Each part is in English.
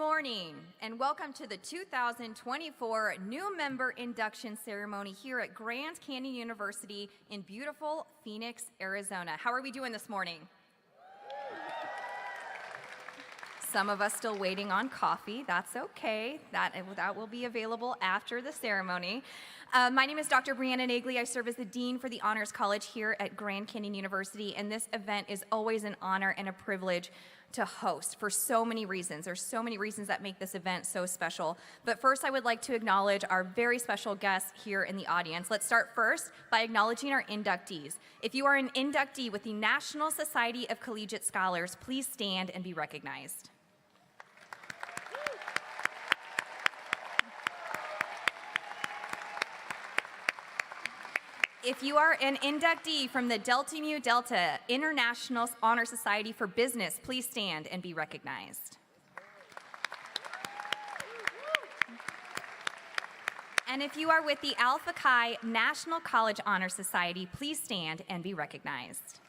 morning, and welcome to the 2024 new member induction ceremony here at Grand Canyon University in beautiful Phoenix, Arizona. How are we doing this morning? Some of us still waiting on coffee. That's okay. That will be available after the ceremony. My name is Dr. Brianna Nagley. I serve as the Dean for the Honors College here at Grand Canyon University, and this event is always an honor and a privilege to host for so many reasons. There's so many reasons that make this event so special. But first, I would like to acknowledge our very special guests here in the audience. Let's start first by acknowledging our inductees. If you are an inductee with the National Society of Collegiate Scholars, please stand and be recognized. If you are an inductee from the Delta Mu Delta International Honor Society for Business, please stand and be recognized. And if you are with the Alpha Chi National College Honor Society, please stand and be recognized.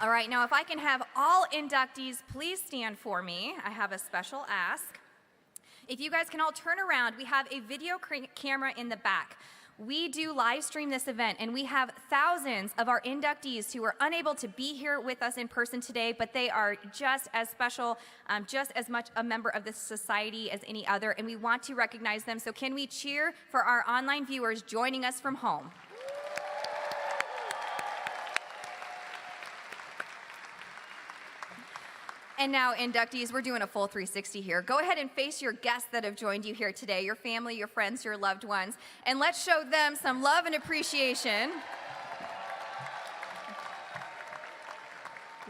All right, now if I can have all inductees please stand for me, I have a special ask. If you guys can all turn around, we have a video camera in the back. We do live stream this event, and we have thousands of our inductees who are unable to be here with us in person today, but they are just as special, just as much a member of this society as any other, and we want to recognize them. So can we cheer for our online viewers joining us from home? And now, inductees, we're doing a full 360 here. Go ahead and face your guests that have joined you here today, your family, your friends, your loved ones, and let's show them some love and appreciation.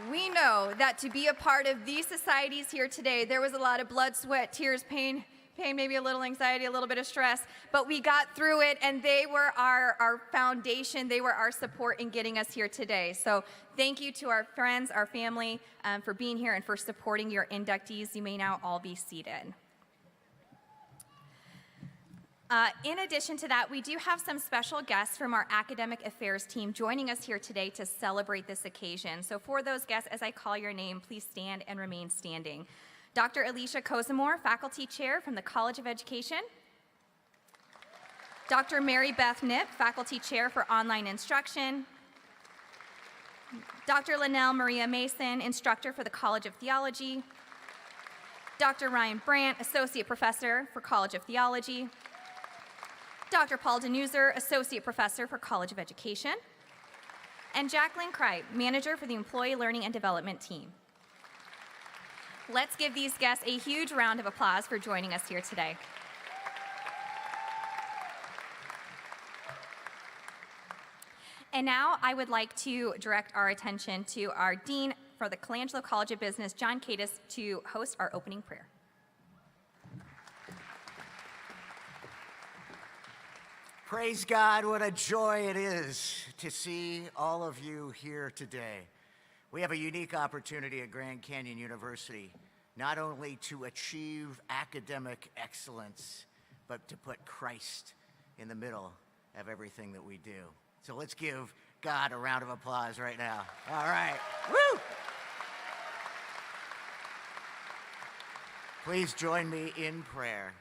We know that to be a part of these societies here today, there was a lot of blood, sweat, tears, pain, maybe a little anxiety, a little bit of stress, but we got through it, and they were our foundation. They were our support in getting us here today. So thank you to our friends, our family, for being here and for supporting your inductees. You may now all be seated. In addition to that, we do have some special guests from our academic affairs team joining us here today to celebrate this occasion. So for those guests, as I call your name, please stand and remain standing. Dr. Alicia Kozamore, Faculty Chair from the College of Education. Dr. Mary Beth Knipp, Faculty Chair for Online Instruction. Dr. Linnell Maria Mason, Instructor for the College of Theology. Dr. Ryan Brandt, Associate Professor for College of Theology. Dr. Paul Denuser, Associate Professor for College of Education. And Jacqueline Kripe, Manager for the Employee Learning and Development Team. Let's give these guests a huge round of applause for joining us here today. And now I would like to direct our attention to our Dean for the Colangelo College of Business, John Cadis, to host our opening prayer. Praise God, what a joy it is to see all of you here today. We have a unique opportunity at Grand Canyon University, not only to achieve academic excellence, but to put Christ in the middle of everything that we do. So let's give God a round of applause right now. All right, woo! Please join me in prayer.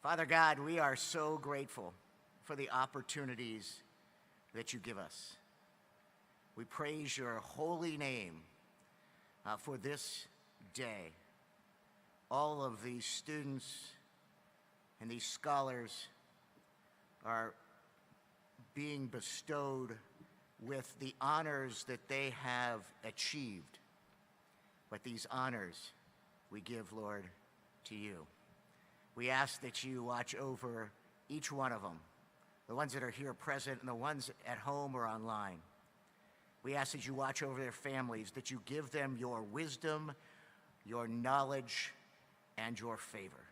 Father God, we are so grateful for the opportunities that you give us. We praise your holy name for this day. All of these students and these scholars are being bestowed with the honors that they have achieved. But these honors we give, Lord, to you. We ask that you watch over each one of them, the ones that are here present and the ones at home or online. We ask that you watch over their families, that you give them your wisdom, your knowledge, and your favor.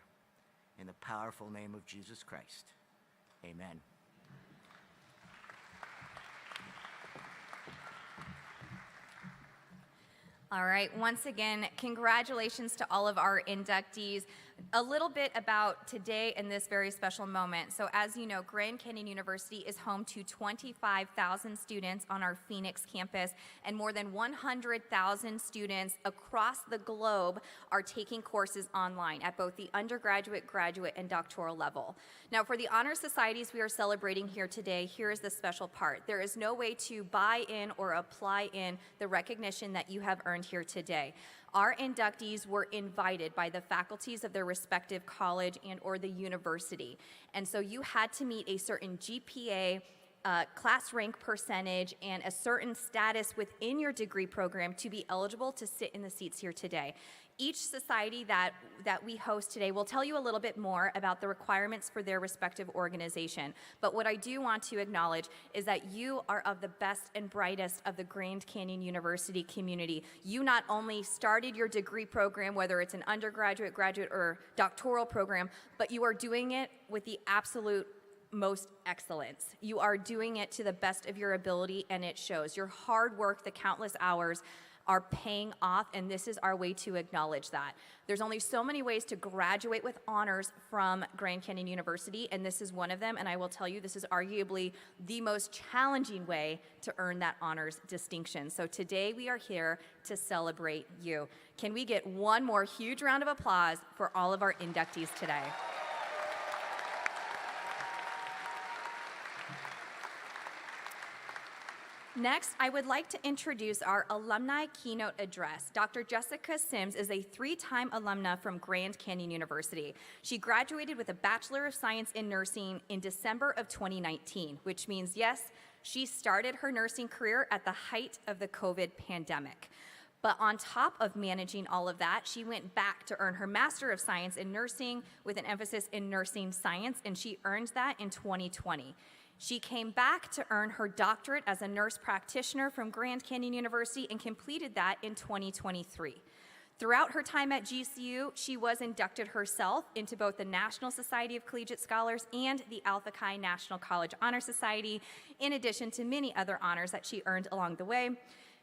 In the powerful name of Jesus Christ, amen. All right, once again, congratulations to all of our inductees. A little bit about today and this very special moment. So as you know, Grand Canyon University is home to 25,000 students on our Phoenix campus, and more than 100,000 students across the globe are taking courses online at both the undergraduate, graduate, and doctoral level. Now, for the honor societies we are celebrating here today, here is the special part. There is no way to buy in or apply in the recognition that you have earned here today. Our inductees were invited by the faculties of their respective college and or the university. And so you had to meet a certain GPA, class rank percentage, and a certain status within your degree program to be eligible to sit in the seats here today. Each society that we host today will tell you a little bit more about the requirements for their respective organization. But what I do want to acknowledge is that you are of the best and brightest of the Grand Canyon University community. You not only started your degree program, whether it's an undergraduate, graduate, or doctoral program, but you are doing it with the absolute most excellence. You are doing it to the best of your ability, and it shows. Your hard work, the countless hours, are paying off, and this is our way to acknowledge that. There's only so many ways to graduate with honors from Grand Canyon University, and this is one of them, and I will tell you this is arguably the most challenging way to earn that honors distinction. So today we are here to celebrate you. Can we get one more huge round of applause for all of our inductees today? Next, I would like to introduce our alumni keynote address. Dr. Jessica Sims is a 3-time alumna from Grand Canyon University. She graduated with a Bachelor of Science in Nursing in December of 2019, which means, yes, she started her nursing career at the height of the COVID pandemic. But on top of managing all of that, she went back to earn her Master of Science in Nursing with an emphasis in nursing science, and she earned that in 2020. She came back to earn her doctorate as a nurse practitioner from Grand Canyon University and completed that in 2023. Throughout her time at GCU, she was inducted herself into both the National Society of Collegiate Scholars and the Alpha Chi National College Honor Society, in addition to many other honors that she earned along the way.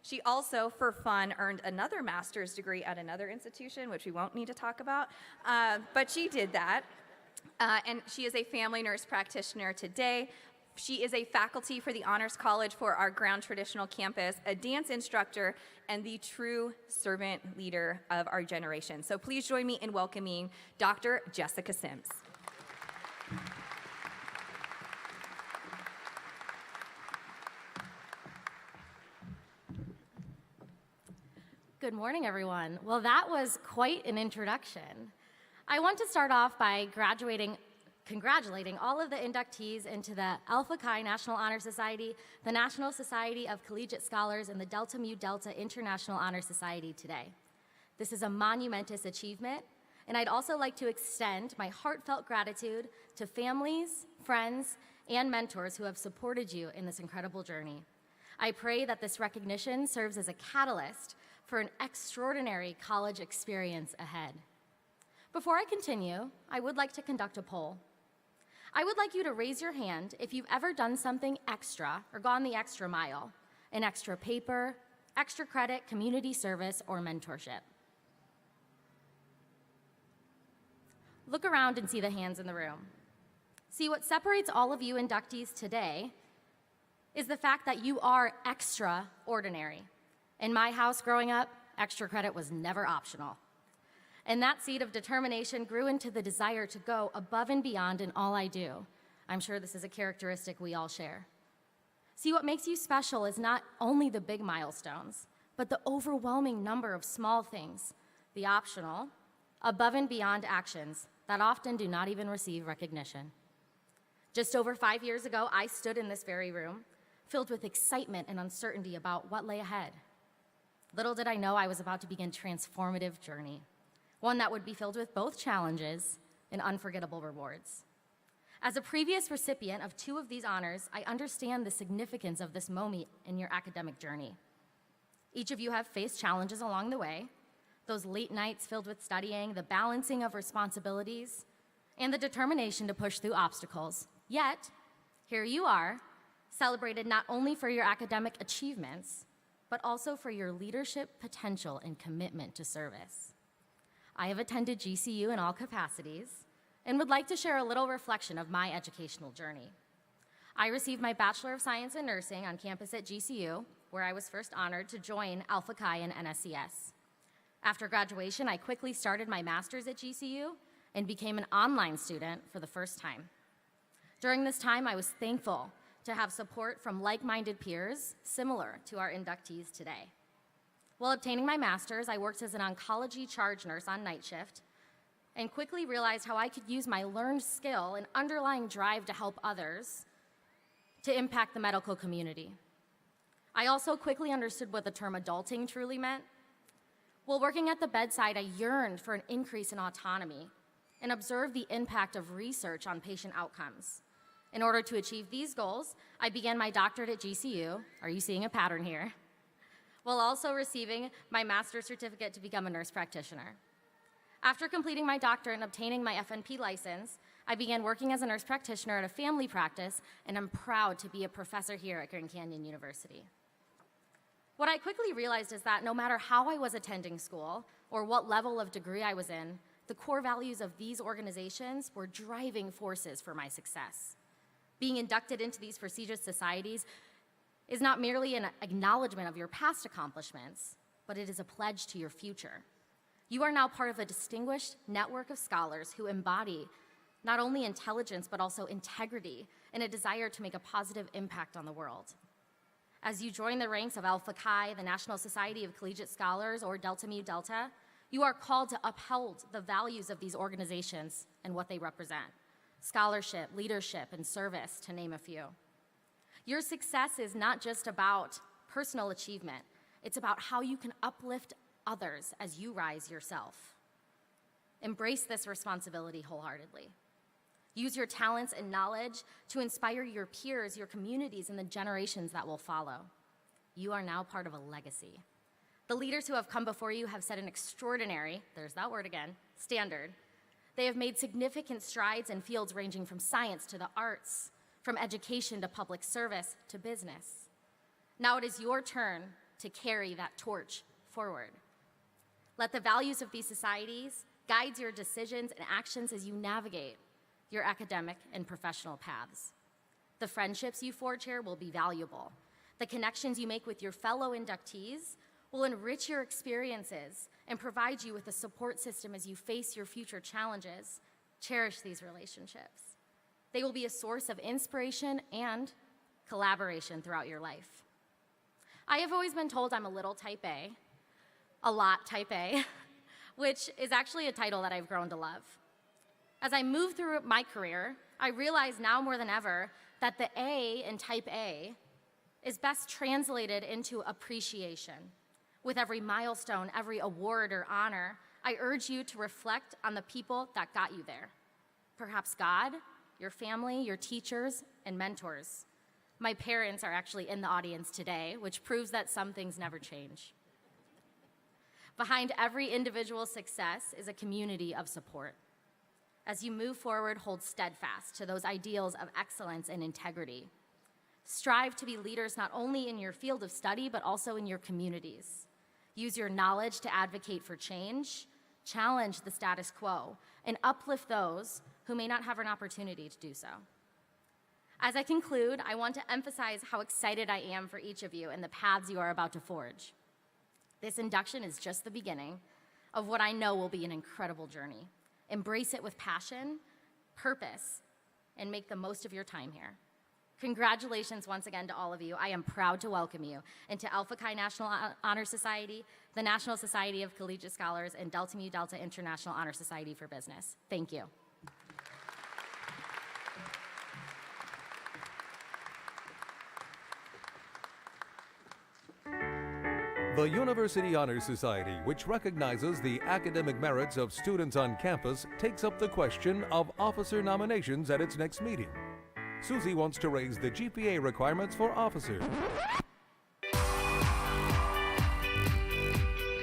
She also, for fun, earned another master's degree at another institution, which we won't need to talk about, but she did that. And she is a family nurse practitioner today. She is a faculty for the Honors College for our Ground Traditional campus, a dance instructor, and the true servant leader of our generation. So please join me in welcoming Dr. Jessica Sims. Good morning, everyone. Well, that was quite an introduction. I want to start off by congratulating all of the inductees into the Alpha Chi National Honor Society, the National Society of Collegiate Scholars, and the Delta Mu Delta International Honor Society today. This is a monumentous achievement, and I'd also like to extend my heartfelt gratitude to families, friends, and mentors who have supported you in this incredible journey. I pray that this recognition serves as a catalyst for an extraordinary college experience ahead. Before I continue, I would like to conduct a poll. I would like you to raise your hand if you've ever done something extra or gone the extra mile, an extra paper, extra credit, community service, or mentorship. Look around and see the hands in the room. See, what separates all of you inductees today is the fact that you are extraordinary. In my house growing up, extra credit was never optional. And that seed of determination grew into the desire to go above and beyond in all I do. I'm sure this is a characteristic we all share. See, what makes you special is not only the big milestones, but the overwhelming number of small things, the optional, above and beyond actions that often do not even receive recognition. Just over 5 years ago, I stood in this very room, filled with excitement and uncertainty about what lay ahead. Little did I know I was about to begin a transformative journey, one that would be filled with both challenges and unforgettable rewards. As a previous recipient of 2 of these honors, I understand the significance of this moment in your academic journey. Each of you have faced challenges along the way, those late nights filled with studying, the balancing of responsibilities, and the determination to push through obstacles. Yet, here you are, celebrated not only for your academic achievements, but also for your leadership potential and commitment to service. I have attended GCU in all capacities and would like to share a little reflection of my educational journey. I received my Bachelor of Science in Nursing on campus at GCU, where I was first honored to join Alpha Chi and NSCS. After graduation, I quickly started my master's at GCU and became an online student for the first time. During this time, I was thankful to have support from like-minded peers similar to our inductees today. While obtaining my master's, I worked as an oncology charge nurse on night shift and quickly realized how I could use my learned skill and underlying drive to help others to impact the medical community. I also quickly understood what the term adulting truly meant. While working at the bedside, I yearned for an increase in autonomy and observed the impact of research on patient outcomes. In order to achieve these goals, I began my doctorate at GCU, are you seeing a pattern here? While also receiving my master's certificate to become a nurse practitioner. After completing my doctorate and obtaining my FNP license, I began working as a nurse practitioner at a family practice, and I'm proud to be a professor here at Grand Canyon University. What I quickly realized is that no matter how I was attending school or what level of degree I was in, the core values of these organizations were driving forces for my success. Being inducted into these prestigious societies is not merely an acknowledgement of your past accomplishments, but it is a pledge to your future. You are now part of a distinguished network of scholars who embody not only intelligence, but also integrity and a desire to make a positive impact on the world. As you join the ranks of Alpha Chi, the National Society of Collegiate Scholars, or Delta Mu Delta, you are called to uphold the values of these organizations and what they represent: scholarship, leadership, and service, to name a few. Your success is not just about personal achievement, it's about how you can uplift others as you rise yourself. Embrace this responsibility wholeheartedly. Use your talents and knowledge to inspire your peers, your communities, and the generations that will follow. You are now part of a legacy. The leaders who have come before you have set an extraordinary, there's that word again, standard. They have made significant strides in fields ranging from science to the arts, from education to public service to business. Now it is your turn to carry that torch forward. Let the values of these societies guide your decisions and actions as you navigate your academic and professional paths. The friendships you forge here will be valuable. The connections you make with your fellow inductees will enrich your experiences and provide you with a support system as you face your future challenges. Cherish these relationships. They will be a source of inspiration and collaboration throughout your life. I have always been told I'm a little type a lot type A, which is actually a title that I've grown to love. As I move through my career, I realize now more than ever that the A in type A is best translated into appreciation. With every milestone, every award or honor, I urge you to reflect on the people that got you there. Perhaps God, your family, your teachers, and mentors. My parents are actually in the audience today, which proves that some things never change. Behind every individual success is a community of support. As you move forward, hold steadfast to those ideals of excellence and integrity. Strive to be leaders not only in your field of study, but also in your communities. Use your knowledge to advocate for change, challenge the status quo, and uplift those who may not have an opportunity to do so. As I conclude, I want to emphasize how excited I am for each of you and the paths you are about to forge. This induction is just the beginning of what I know will be an incredible journey. Embrace it with passion, purpose, and make the most of your time here. Congratulations once again to all of you. I am proud to welcome you into Alpha Chi National Honor Society, the National Society of Collegiate Scholars, and Delta Mu Delta International Honor Society for Business. Thank you. The University Honor Society, which recognizes the academic merits of students on campus, takes up the question of officer nominations at its next meeting. Susie wants to raise the GPA requirements for officers.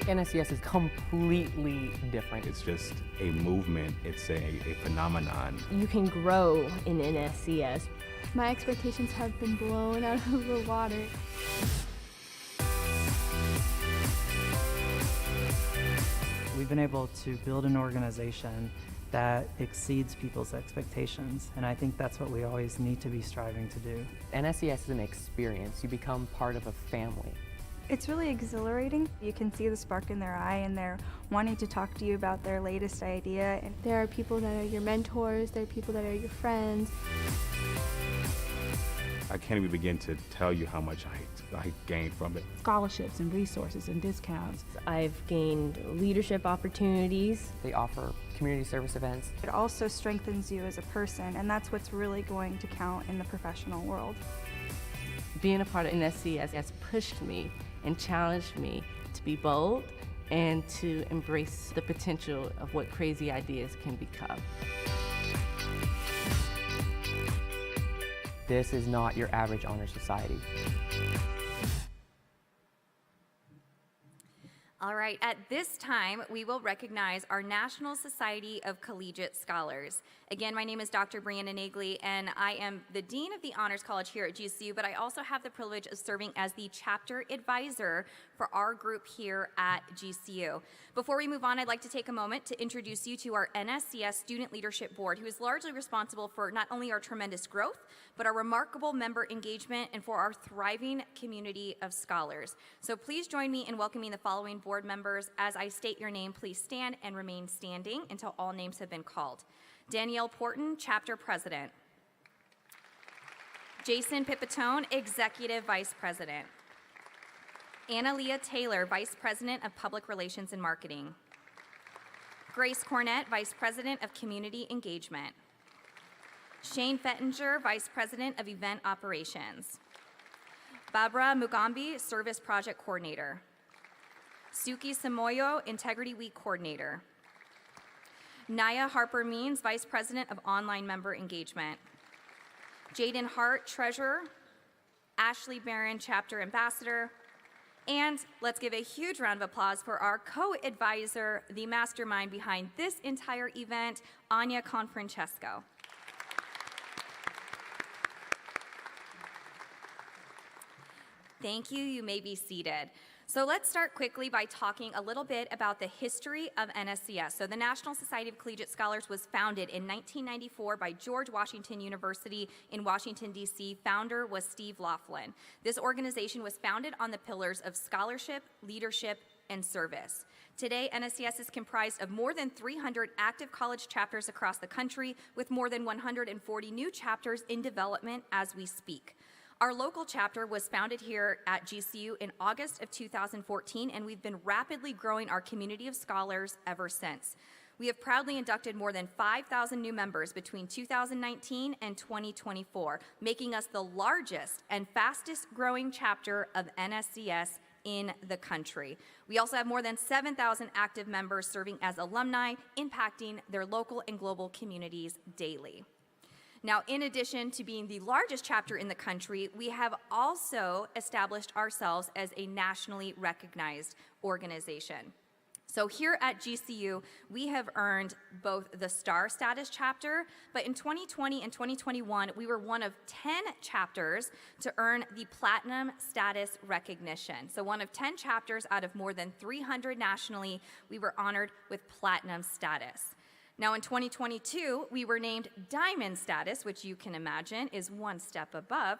NSCS is completely different. It's just a movement, it's a phenomenon. You can grow in NSCS. My expectations have been blown out of the water. We've been able to build an organization that exceeds people's expectations, and I think that's what we always need to be striving to do. NSCS is an experience. You become part of a family. It's really exhilarating. You can see the spark in their eye and they're wanting to talk to you about their latest idea. And there are people that are your mentors, there are people that are your friends. I can't even begin to tell you how much I gained from it. Scholarships and resources and discounts. I've gained leadership opportunities. They offer community service events. It also strengthens you as a person, and that's what's really going to count in the professional world. Being a part of NSCS has pushed me and challenged me to be bold and to embrace the potential of what crazy ideas can become. This is not your average honor society. All right, at this time, we will recognize our National Society of Collegiate Scholars. Again, my name is Dr. Brianna Nagley, and I am the Dean of the Honors College here at GCU, but I also have the privilege of serving as the chapter advisor for our group here at GCU. Before we move on, I'd like to take a moment to introduce you to our NSCS Student Leadership Board, who is largely responsible for not only our tremendous growth, but our remarkable member engagement and for our thriving community of scholars. So please join me in welcoming the following board members. As I state your name, please stand and remain standing until all names have been called. Danielle Porton, Chapter President. Jason Pipitone, Executive Vice President. Anna-Leah Taylor, Vice President of Public Relations and Marketing. Grace Cornett, Vice President of Community Engagement. Shane Fettinger, Vice President of Event Operations. Barbara Mugambi, Service Project Coordinator. Suki Samoyo, Integrity Week Coordinator. Naya Harper Means, Vice President of Online Member Engagement. Jaden Hart, Treasurer. Ashley Barron, Chapter Ambassador. And let's give a huge round of applause for our co-advisor, the mastermind behind this entire event, Anya Confrancesco. Thank you. You may be seated. So let's start quickly by talking a little bit about the history of NSCS. So the National Society of Collegiate Scholars was founded in 1994 by George Washington University in Washington, D.C. Founder was Steve Laughlin. This organization was founded on the pillars of scholarship, leadership, and service. Today, NSCS is comprised of more than 300 active college chapters across the country, with more than 140 new chapters in development as we speak. Our local chapter was founded here at GCU in August of 2014, and we've been rapidly growing our community of scholars ever since. We have proudly inducted more than 5,000 new members between 2019 and 2024, making us the largest and fastest growing chapter of NSCS in the country. We also have more than 7,000 active members serving as alumni, impacting their local and global communities daily. Now, in addition to being the largest chapter in the country, we have also established ourselves as a nationally recognized organization. So here at GCU, we have earned both the Star Status chapter, but in 2020 and 2021, we were one of 10 chapters to earn the Platinum Status recognition. So one of 10 chapters out of more than 300 nationally, we were honored with Platinum Status. Now in 2022, we were named Diamond Status, which you can imagine is one step above.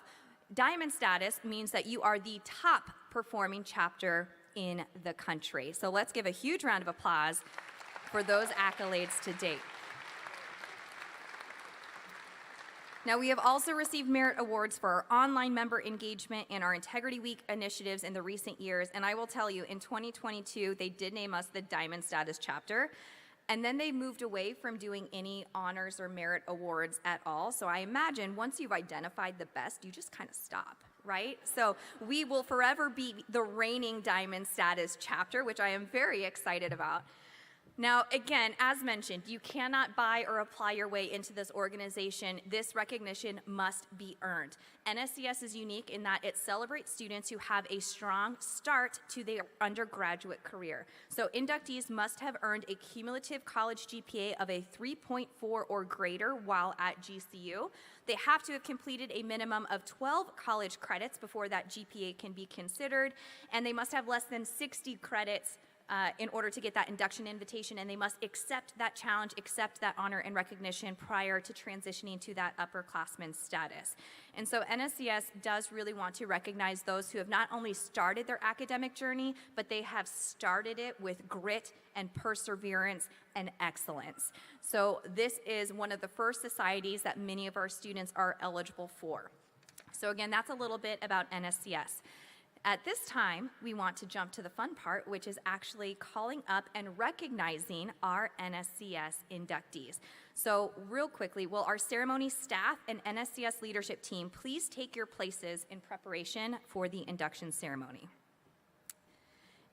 Diamond Status means that you are the top performing chapter in the country. So let's give a huge round of applause for those accolades to date. Now, we have also received merit awards for our online member engagement and our Integrity Week initiatives in the recent years, and I will tell you, in 2022, they did name us the Diamond Status chapter. And then they moved away from doing any honors or merit awards at all. So I imagine once you've identified the best, you just kind of stop, right? So we will forever be the reigning Diamond Status chapter, which I am very excited about. Now, again, as mentioned, you cannot buy or apply your way into this organization. This recognition must be earned. NSCS is unique in that it celebrates students who have a strong start to their undergraduate career. So inductees must have earned a cumulative college GPA of a 3.4 or greater while at GCU. They have to have completed a minimum of 12 college credits before that GPA can be considered, and they must have less than 60 credits in order to get that induction invitation, and they must accept that challenge, accept that honor and recognition prior to transitioning to that upperclassman status. And so NSCS does really want to recognize those who have not only started their academic journey, but they have started it with grit and perseverance and excellence. So this is one of the first societies that many of our students are eligible for. So again, that's a little bit about NSCS. At this time, we want to jump to the fun part, which is actually calling up and recognizing our NSCS inductees. So real quickly, will our ceremony staff and NSCS leadership team please take your places in preparation for the induction ceremony?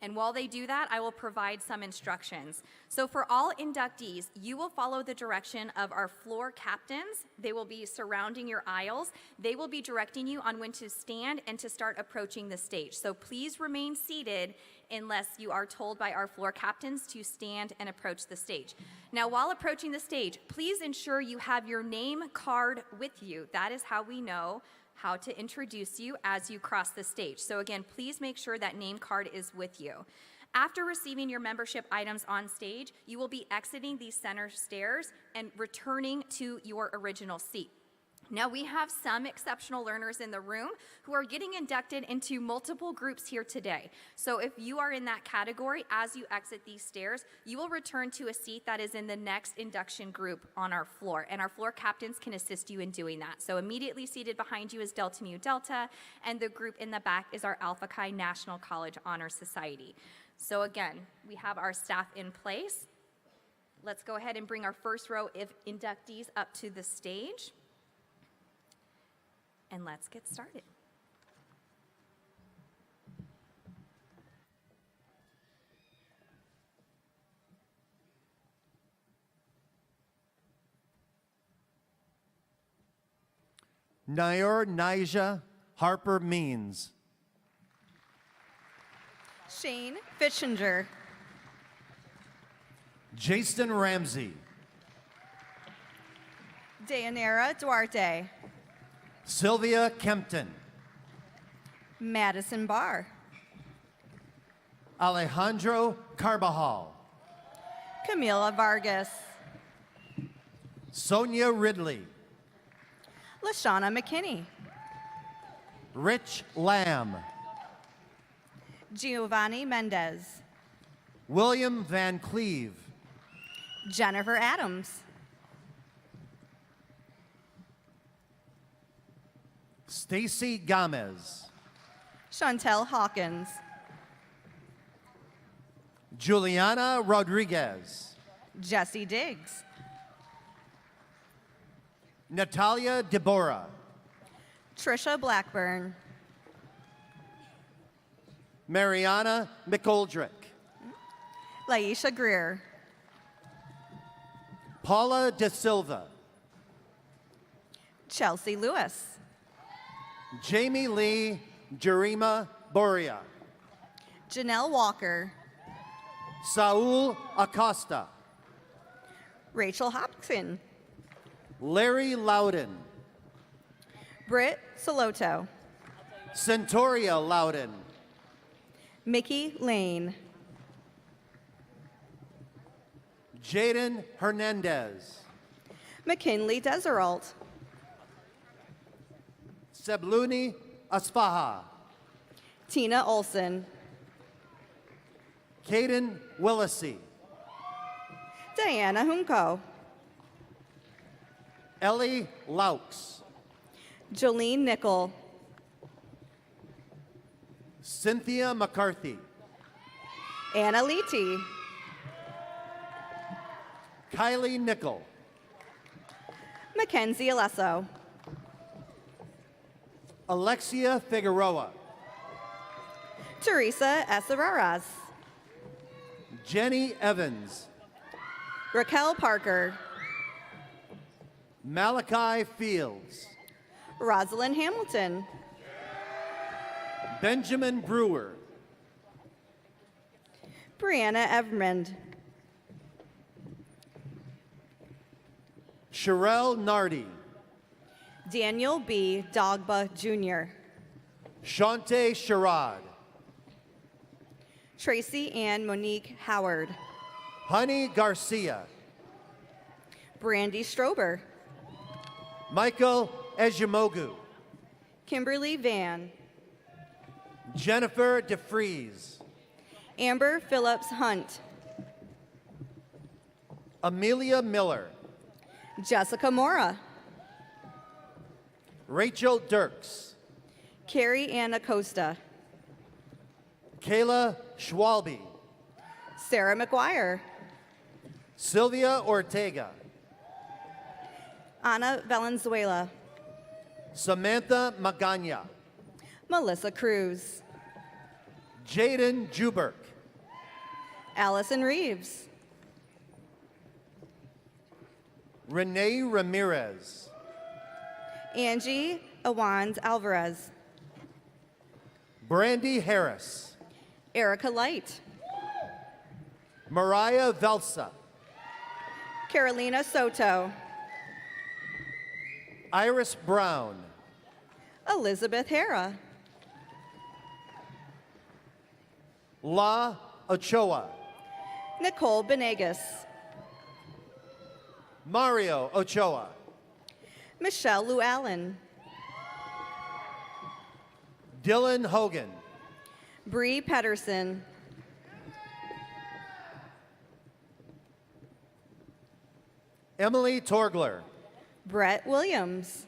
And while they do that, I will provide some instructions. So for all inductees, you will follow the direction of our floor captains. They will be surrounding your aisles. They will be directing you on when to stand and to start approaching the stage. So please remain seated unless you are told by our floor captains to stand and approach the stage. Now, while approaching the stage, please ensure you have your name card with you. That is how we know how to introduce you as you cross the stage. So again, please make sure that name card is with you. After receiving your membership items on stage, you will be exiting these center stairs and returning to your original seat. Now, we have some exceptional learners in the room who are getting inducted into multiple groups here today. So if you are in that category, as you exit these stairs, you will return to a seat that is in the next induction group on our floor, and our floor captains can assist you in doing that. So immediately seated behind you is Delta Mu Delta, and the group in the back is our Alpha Chi National College Honor Society. So again, we have our staff in place. Let's go ahead and bring our first row of inductees up to the stage. And let's get started. Nair Nija Harper Means. Shane Fitchinger. Jason Ramsey. Dayanara Duarte. Sylvia Kempton. Madison Barr. Alejandro Carbajal. Camila Vargas. Sonia Ridley. Lashana McKinney. Rich Lamb. Giovanni Mendez. William Van Cleve. Jennifer Adams. Stacy Gomez. Chantel Hawkins. Juliana Rodriguez. Jesse Diggs. Natalia Deborah. Trisha Blackburn. Mariana McGoldrick. Laisha Greer. Paula De Silva. Chelsea Lewis. Jamie Lee Jerima Boria. Janelle Walker. Saul Acosta. Rachel Hopkins. Larry Loudon. Britt Soloto. Centauria Loudon. Mickey Lane. Jaden Hernandez. McKinley Deseralt. Sebluni Asfaha. Tina Olson. Caden Willisey. Diana Junco. Ellie Laux. Jolene Nickel. Cynthia McCarthy. Anna Leety. Kylie Nickel. Mackenzie Alesso. Alexia Figueroa. Teresa Eseraras. Jenny Evans. Raquel Parker. Malachi Fields. Rosalind Hamilton. Benjamin Brewer. Brianna Evermond. Sherelle Nardi. Daniel B. Dogba Jr. Shante Sherrod. Tracy Ann Monique Howard. Honey Garcia. Brandy Strober. Michael Ejimogu. Kimberly Van. Jennifer DeFries. Amber Phillips Hunt. Amelia Miller. Jessica Mora. Rachel Dirks. Carrie Ann Acosta. Kayla Schwalbe. Sarah McGuire. Sylvia Ortega. Ana Valenzuela. Samantha Magana. Melissa Cruz. Jaden Juberk. Allison Reeves. Renee Ramirez. Angie Awans Alvarez. Brandy Harris. Erica Light. Mariah Velsa. Carolina Soto. Iris Brown. Elizabeth Hera. La Ochoa. Nicole Benegas. Mario Ochoa. Michelle Llewellyn. Dylan Hogan. Bree Pedersen. Emily Torgler. Brett Williams.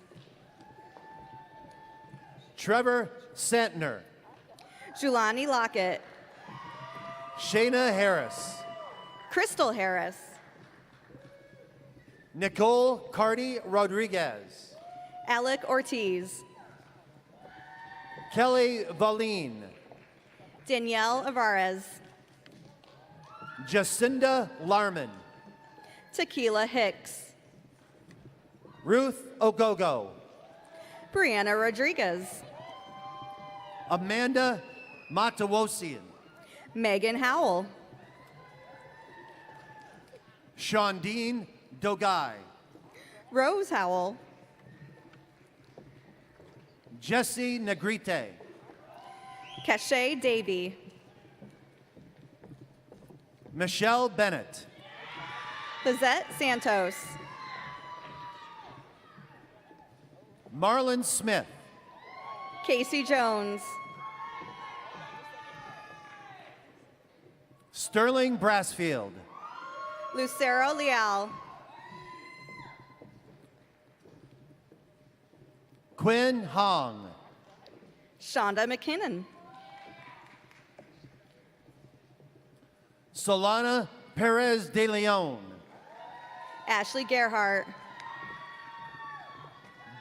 Trevor Santner. Julani Lockett. Shayna Harris. Crystal Harris. Nicole Cardi Rodriguez. Alec Ortiz. Kelly Valine. Danielle Alvarez. Jacinda Larman. Tequila Hicks. Ruth Ogogo. Brianna Rodriguez. Amanda Matawosian. Megan Howell. Shondine Dogai. Rose Howell. Jesse Negrite. Cache Davy. Michelle Bennett. Lizette Santos. Marlon Smith. Casey Jones. Sterling Brassfield. Lucero Leal. Quinn Hong. Shonda McKinnon. Solana Perez de Leon. Ashley Gerhart.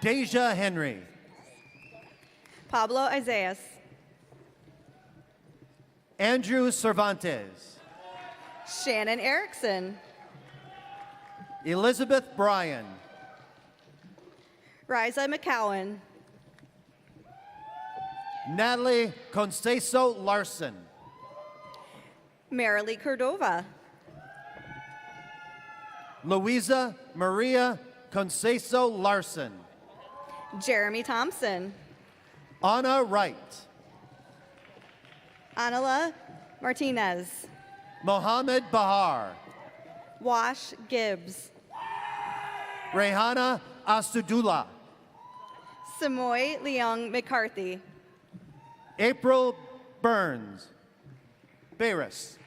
Deja Henry. Pablo Isaias. Andrew Cervantes. Shannon Erickson. Elizabeth Bryan. Riza McCowan. Natalie Conceso Larson. Marilee Cordova. Louisa Maria Conceso Larson. Jeremy Thompson. Anna Wright. Anila Martinez. Mohammed Bahar. Wash Gibbs. Rehana Astudullah. Samoy Leung McCarthy. April Burns. Bayris.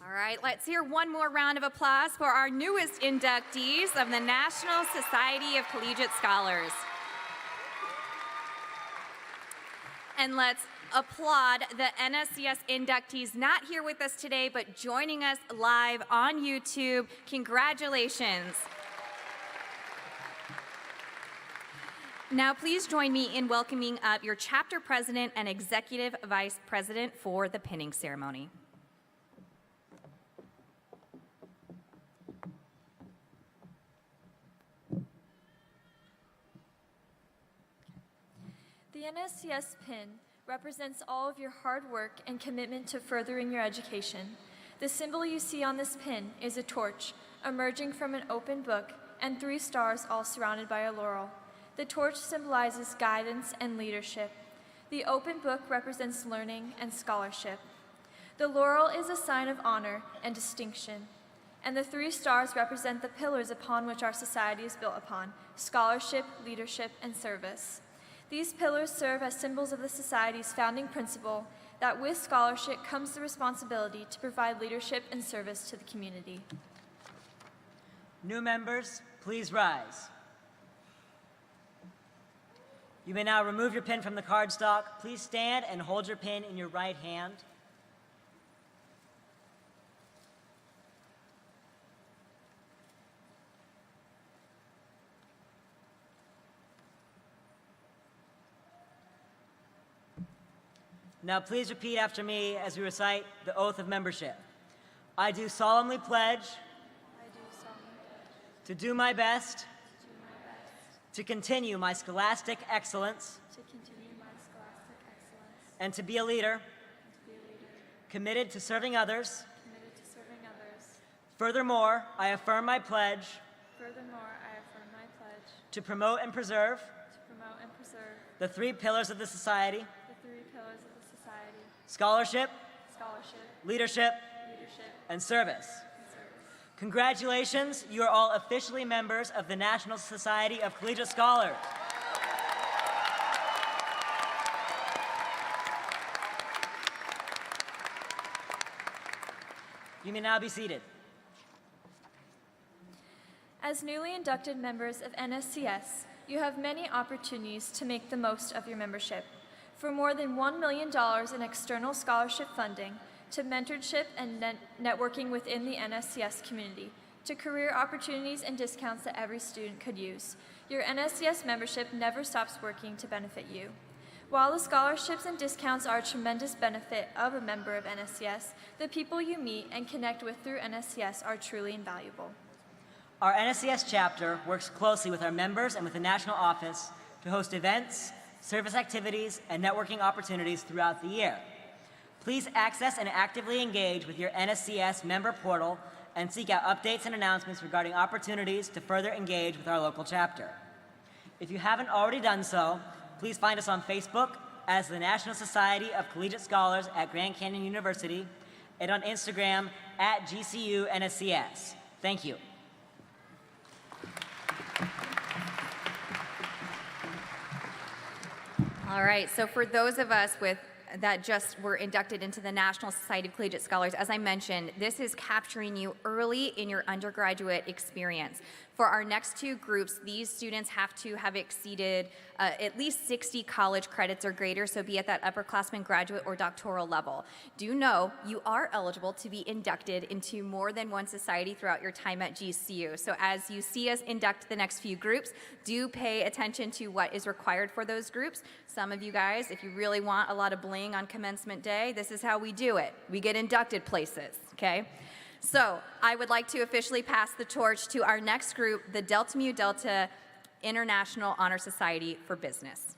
All right, let's hear one more round of applause for our newest inductees of the National Society of Collegiate Scholars. And let's applaud the NSCS inductees not here with us today, but joining us live on YouTube. Congratulations. Now, please join me in welcoming up your chapter president and executive vice president for the pinning ceremony. The NSCS pin represents all of your hard work and commitment to furthering your education. The symbol you see on this pin is a torch emerging from an open book and 3 stars all surrounded by a laurel. The torch symbolizes guidance and leadership. The open book represents learning and scholarship. The laurel is a sign of honor and distinction. And the 3 stars represent the pillars upon which our society is built upon: scholarship, leadership, and service. These pillars serve as symbols of the society's founding principle that with scholarship comes the responsibility to provide leadership and service to the community. New members, please rise. You may now remove your pin from the cardstock. Please stand and hold your pin in your right hand. Now please repeat after me as we recite the oath of membership. I do solemnly pledge to do my best to continue my scholastic excellence and to be a leader committed to serving others. Furthermore, I affirm my pledge to promote and preserve the 3 pillars of the society: scholarship, leadership, and service. Congratulations, you are all officially members of the National Society of Collegiate Scholars. You may now be seated. As newly inducted members of NSCS, you have many opportunities to make the most of your membership. For more than $1 million in external scholarship funding, to mentorship and networking within the NSCS community, to career opportunities and discounts that every student could use, your NSCS membership never stops working to benefit you. While the scholarships and discounts are a tremendous benefit of a member of NSCS, the people you meet and connect with through NSCS are truly invaluable. Our NSCS chapter works closely with our members and with the national office to host events, service activities, and networking opportunities throughout the year. Please access and actively engage with your NSCS member portal and seek out updates and announcements regarding opportunities to further engage with our local chapter. If you haven't already done so, please find us on Facebook as the National Society of Collegiate Scholars at Grand Canyon University and on Instagram at GCU NSCS. Thank you. All right, so for those of us that just were inducted into the National Society of Collegiate Scholars, as I mentioned, this is capturing you early in your undergraduate experience. For our next 2 groups, these students have to have exceeded at least 60 college credits or greater, so be at that upperclassman, graduate, or doctoral level. Do know you are eligible to be inducted into more than one society throughout your time at GCU. So as you see us induct the next few groups, do pay attention to what is required for those groups. Some of you guys, if you really want a lot of bling on commencement day, this is how we do it. We get inducted places, okay? So I would like to officially pass the torch to our next group, the Delta Mu Delta International Honor Society for Business.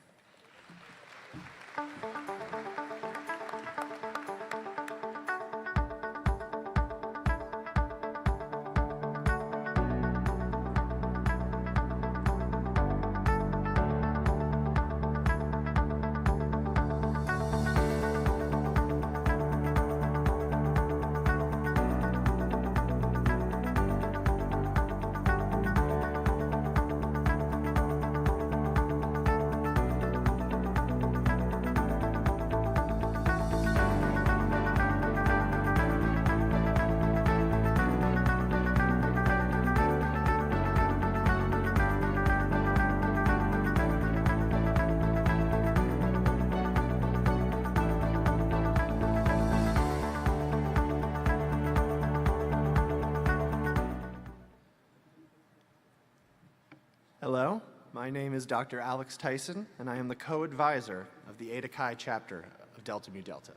Hello, my name is Dr. Alex Tyson, and I am the co-advisor of the Eta Chi chapter of Delta Mu Delta.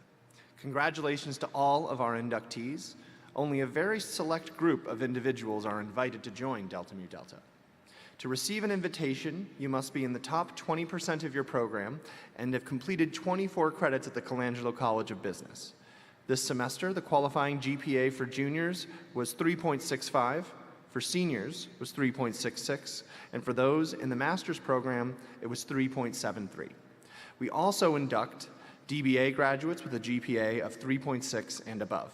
Congratulations to all of our inductees. Only a very select group of individuals are invited to join Delta Mu Delta. To receive an invitation, you must be in the top 20% of your program and have completed 24 credits at the Colangelo College of Business. This semester, the qualifying GPA for juniors was 3.65, for seniors was 3.66, and for those in the master's program, it was 3.73. We also induct DBA graduates with a GPA of 3.6 and above.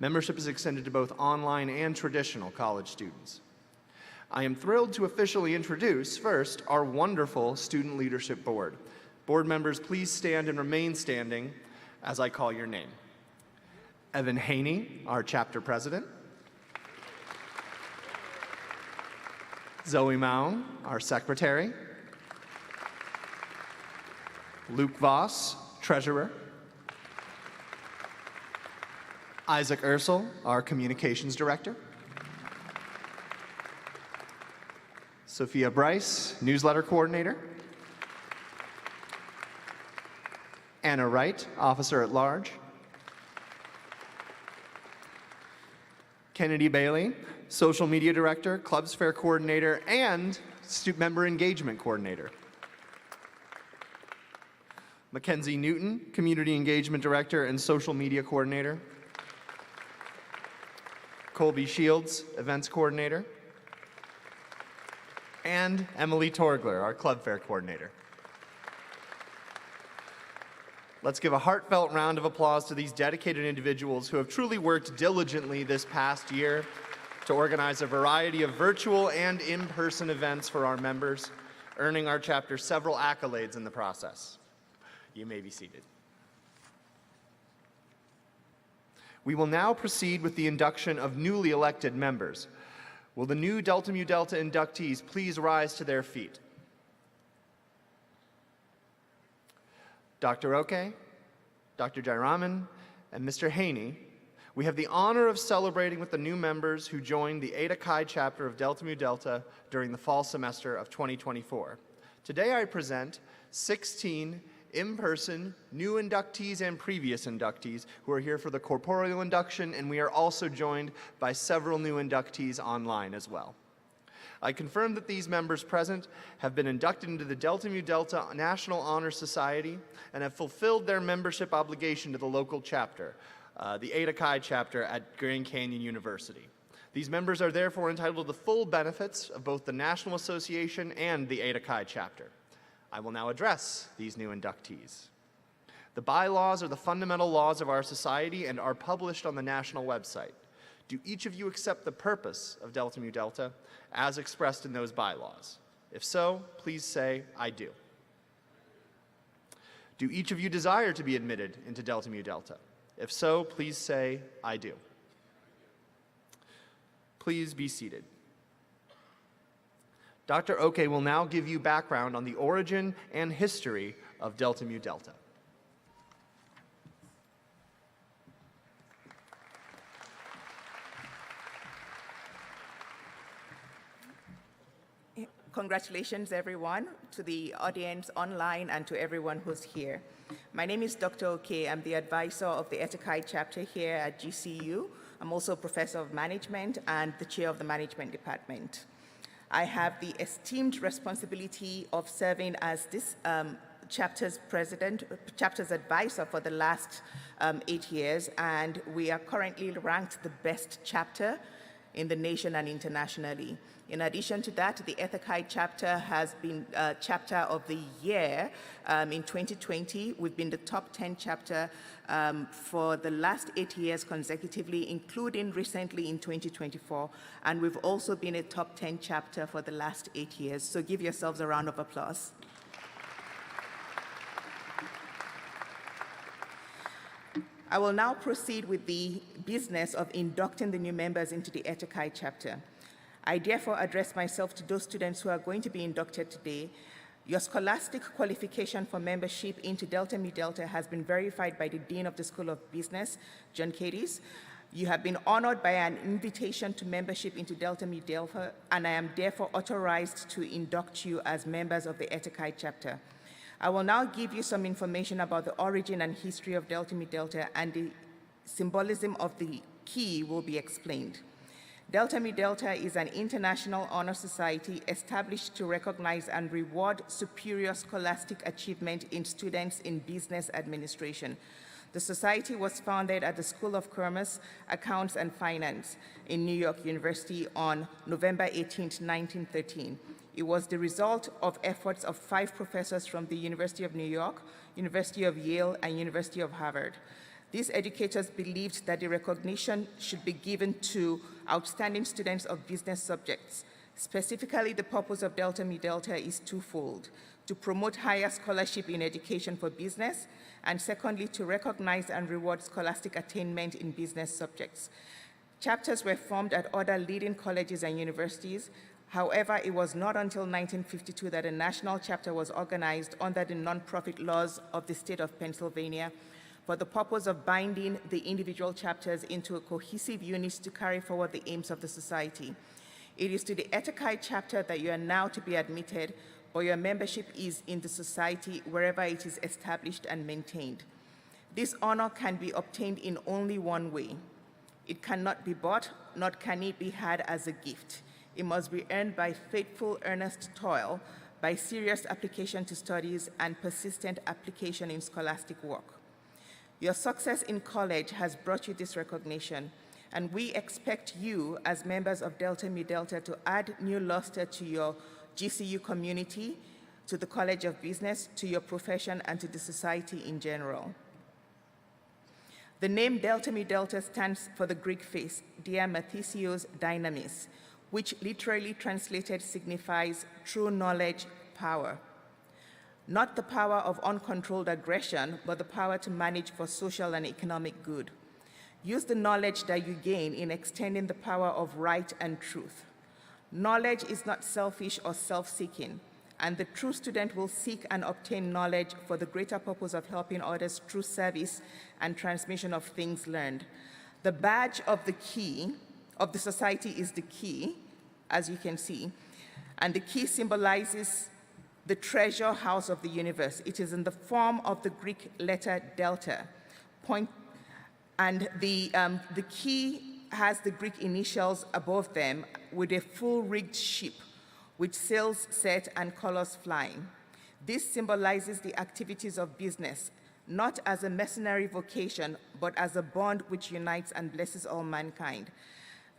Membership is extended to both online and traditional college students. I am thrilled to officially introduce, first, our wonderful Student Leadership Board. Board members, please stand and remain standing as I call your name. Evan Haney, our chapter president. Zoe Maung, our secretary. Luke Voss, treasurer. Isaac Ursel, our communications director. Sophia Bryce, newsletter coordinator. Anna Wright, officer at large. Kennedy Bailey, social media director, clubs fair coordinator, and member engagement coordinator. Mackenzie Newton, community engagement director and social media coordinator. Colby Shields, events coordinator. And Emily Torgler, our club fair coordinator. Let's give a heartfelt round of applause to these dedicated individuals who have truly worked diligently this past year to organize a variety of virtual and in-person events for our members, earning our chapter several accolades in the process. You may be seated. We will now proceed with the induction of newly elected members. Will the new Delta Mu Delta inductees please rise to their feet? Dr. Oke, Dr. Jairaman, and Mr. Haney, we have the honor of celebrating with the new members who joined the Eta Chi chapter of Delta Mu Delta during the fall semester of 2024. Today I present 16 in-person new inductees and previous inductees who are here for the corporeal induction, and we are also joined by several new inductees online as well. I confirm that these members present have been inducted into the Delta Mu Delta National Honor Society and have fulfilled their membership obligation to the local chapter, the Eta Chi chapter at Grand Canyon University. These members are therefore entitled to the full benefits of both the National Association and the Eta Chi chapter. I will now address these new inductees. The bylaws are the fundamental laws of our society and are published on the national website. Do each of you accept the purpose of Delta Mu Delta as expressed in those bylaws? If so, please say, I do. Do each of you desire to be admitted into Delta Mu Delta? If so, please say, I do. Please be seated. Dr. Oke will now give you background on the origin and history of Delta Mu Delta. Congratulations, everyone, to the audience online and to everyone who's here. My name is Dr. Oke. I'm the advisor of the Eta Chi chapter here at GCU. I'm also a professor of management and the chair of the management department. I have the esteemed responsibility of serving as this chapter's advisor for the last 8 years, and we are currently ranked the best chapter in the nation and internationally. In addition to that, the Eta Chi chapter has been chapter of the year in 2020. We've been the top 10 chapter for the last 8 years consecutively, including recently in 2024. And we've also been a top 10 chapter for the last 8 years. So give yourselves a round of applause. I will now proceed with the business of inducting the new members into the Eta Chi chapter. I therefore address myself to those students who are going to be inducted today. Your scholastic qualification for membership into Delta Mu Delta has been verified by the Dean of the School of Business, John Cadiz. You have been honored by an invitation to membership into Delta Mu Delta, and I am therefore authorized to induct you as members of the Eta Chi chapter. I will now give you some information about the origin and history of Delta Mu Delta, and the symbolism of the key will be explained. Delta Mu Delta is an international honor society established to recognize and reward superior scholastic achievement in students in business administration. The society was founded at the School of Commerce, Accounts and Finance in New York University on November 18, 1913. It was the result of efforts of 5 professors from the University of New York, University of Yale, and University of Harvard. These educators believed that the recognition should be given to outstanding students of business subjects. Specifically, the purpose of Delta Mu Delta is twofold: to promote higher scholarship in education for business, and secondly, to recognize and reward scholastic attainment in business subjects. Chapters were formed at other leading colleges and universities. However, it was not until 1952 that a national chapter was organized under the nonprofit laws of the state of Pennsylvania for the purpose of binding the individual chapters into a cohesive unit to carry forward the aims of the society. It is to the Etekai chapter that you are now to be admitted, but your membership is in the society wherever it is established and maintained. This honor can be obtained in only one way. It cannot be bought, nor can it be had as a gift. It must be earned by faithful, earnest toil, by serious application to studies, and persistent application in scholastic work. Your success in college has brought you this recognition, and we expect you, as members of Delta Mu Delta, to add new luster to your GCU community, to the College of Business, to your profession, and to the society in general. The name Delta Mu Delta stands for the Greek phrase, Dia Mathesios Dynamis, which literally translated signifies true knowledge, power. Not the power of uncontrolled aggression, but the power to manage for social and economic good. Use the knowledge that you gain in extending the power of right and truth. Knowledge is not selfish or self-seeking, and the true student will seek and obtain knowledge for the greater purpose of helping others through service and transmission of things learned. The badge of the key of the society is the key, as you can see, and the key symbolizes the treasure house of the universe. It is in the form of the Greek letter delta, and the key has the Greek initials above them with a full-rigged ship with sails set and colors flying. This symbolizes the activities of business, not as a mercenary vocation, but as a bond which unites and blesses all mankind.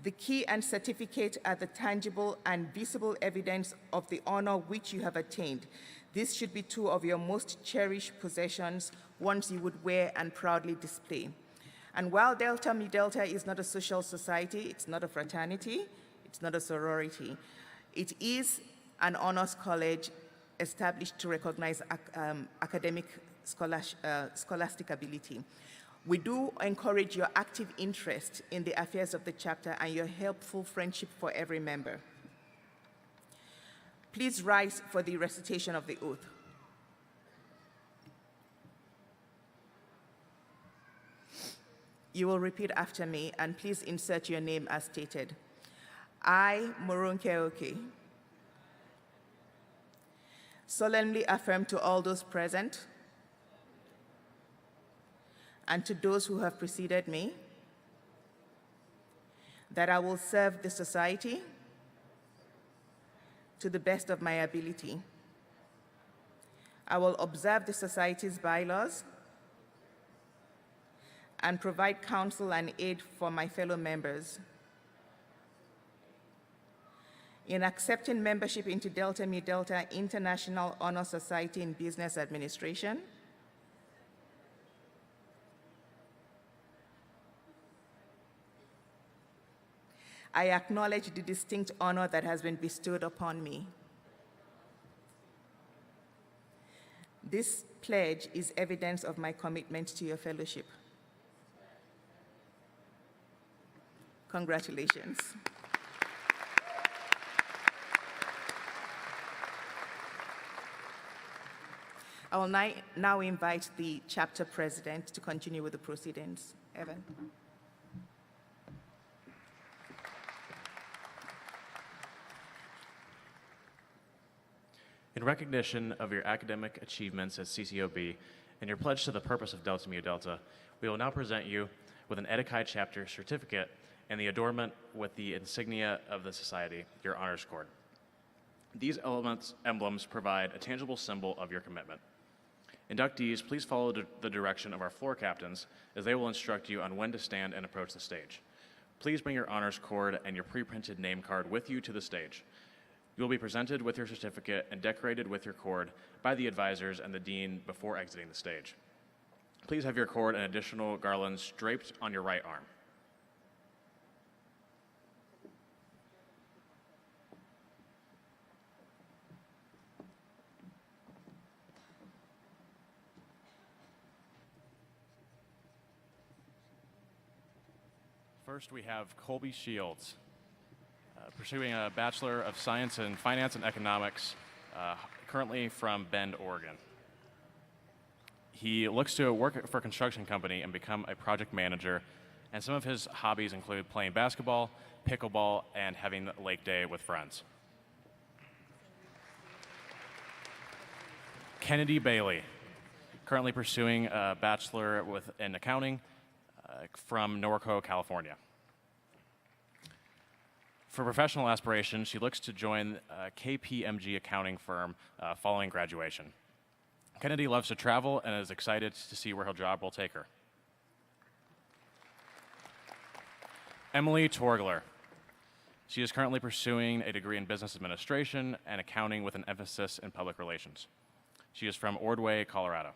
The key and certificate are the tangible and visible evidence of the honor which you have attained. This should be 2 of your most cherished possessions, ones you would wear and proudly display. And while Delta Mu Delta is not a social society, it's not a fraternity, it's not a sorority, it is an honors college established to recognize academic scholastic ability. We do encourage your active interest in the affairs of the chapter and your helpful friendship for every member. Please rise for the recitation of the oath. You will repeat after me, and please insert your name as stated. I, Morunke Oke, solemnly affirm to all those present and to those who have preceded me that I will serve the society to the best of my ability. I will observe the society's bylaws and provide counsel and aid for my fellow members. In accepting membership into Delta Mu Delta International Honor Society in Business Administration, I acknowledge the distinct honor that has been bestowed upon me. This pledge is evidence of my commitment to your fellowship. Congratulations. I will now invite the chapter president to continue with the proceedings. Evan. In recognition of your academic achievements at CCOB and your pledge to the purpose of Delta Mu Delta, we will now present you with an Etekai chapter certificate and the adornment with the insignia of the society, your honors cord. These emblems provide a tangible symbol of your commitment. Inductees, please follow the direction of our floor captains as they will instruct you on when to stand and approach the stage. Please bring your honors cord and your pre-printed name card with you to the stage. You will be presented with your certificate and decorated with your cord by the advisors and the dean before exiting the stage. Please have your cord and additional garlands draped on your right arm. First, we have Colby Shields, pursuing a Bachelor of Science in Finance and Economics, currently from Bend, Oregon. He looks to work for a construction company and become a project manager, and some of his hobbies include playing basketball, pickleball, and having lake day with friends. Kennedy Bailey, currently pursuing a Bachelor in Accounting from Norco, California. For professional aspirations, she looks to join a KPMG accounting firm following graduation. Kennedy loves to travel and is excited to see where her job will take her. Emily Torgler. She is currently pursuing a degree in business administration and accounting with an emphasis in public relations. She is from Ordway, Colorado.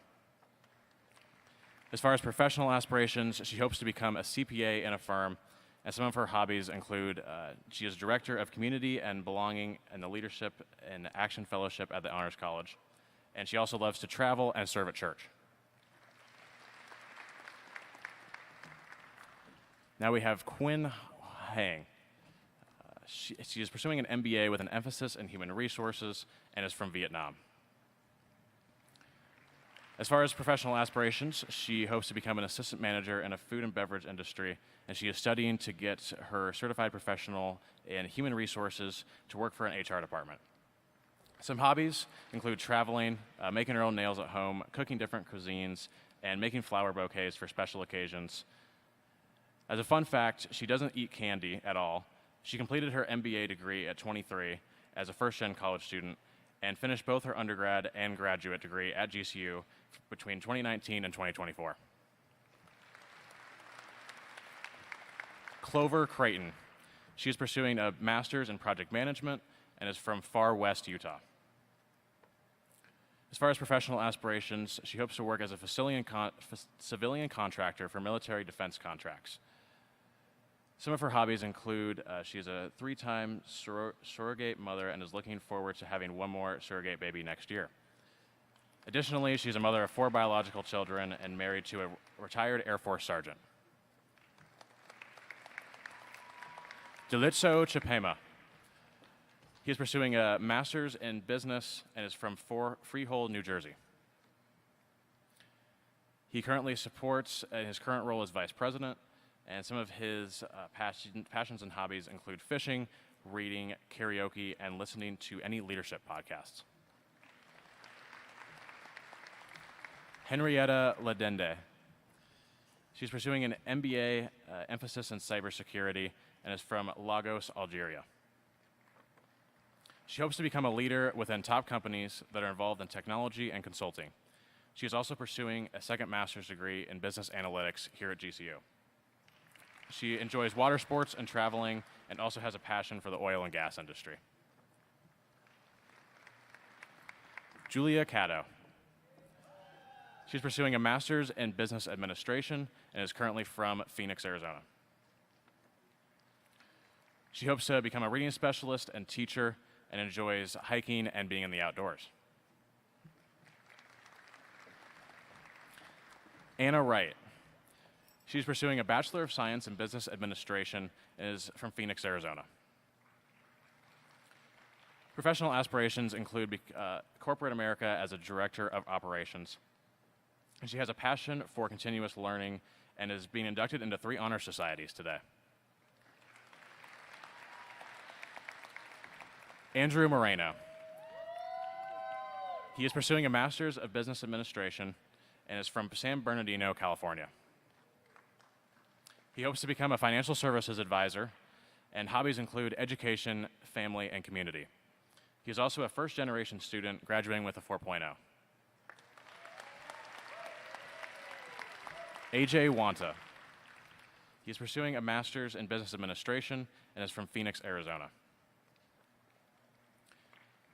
As far as professional aspirations, she hopes to become a CPA in a firm, and some of her hobbies include she is director of community and belonging in the Leadership and Action Fellowship at the Honors College, and she also loves to travel and serve at church. Now we have Quinn Hang. She is pursuing an MBA with an emphasis in human resources and is from Vietnam. As far as professional aspirations, she hopes to become an assistant manager in a food and beverage industry, and she is studying to get her certified professional in human resources to work for an HR department. Some hobbies include traveling, making her own nails at home, cooking different cuisines, and making flower bouquets for special occasions. As a fun fact, she doesn't eat candy at all. She completed her MBA degree at 23 as a first-gen college student and finished both her undergrad and graduate degree at GCU between 2019 and 2024. Clover Creighton. She is pursuing a master's in project management and is from far west Utah. As far as professional aspirations, she hopes to work as a civilian contractor for military defense contracts. Some of her hobbies include she is a 3-time surrogate mother and is looking forward to having one more surrogate baby next year. Additionally, she's a mother of 4 biological children and married to a retired Air Force sergeant. Delitso Chapema. He is pursuing a master's in business and is from Freehold, New Jersey. He currently supports his current role as vice president, and some of his passions and hobbies include fishing, reading, karaoke, and listening to any leadership podcasts. Henrietta Ladende. She's pursuing an MBA emphasis in cybersecurity and is from Lagos, Algeria. She hopes to become a leader within top companies that are involved in technology and consulting. She is also pursuing a second master's degree in business analytics here at GCU. She enjoys water sports and traveling and also has a passion for the oil and gas industry. Julia Caddo. She's pursuing a master's in business administration and is currently from Phoenix, Arizona. She hopes to become a reading specialist and teacher and enjoys hiking and being in the outdoors. Anna Wright. She's pursuing a Bachelor of Science in Business Administration and is from Phoenix, Arizona. Professional aspirations include corporate America as a director of operations. And she has a passion for continuous learning and is being inducted into 3 honor societies today. Andrew Moreno. He is pursuing a Master's of Business Administration and is from San Bernardino, California. He hopes to become a financial services advisor, and hobbies include education, family, and community. He is also a first-generation student graduating with a 4.0. AJ Wanta. He is pursuing a master's in business administration and is from Phoenix, Arizona.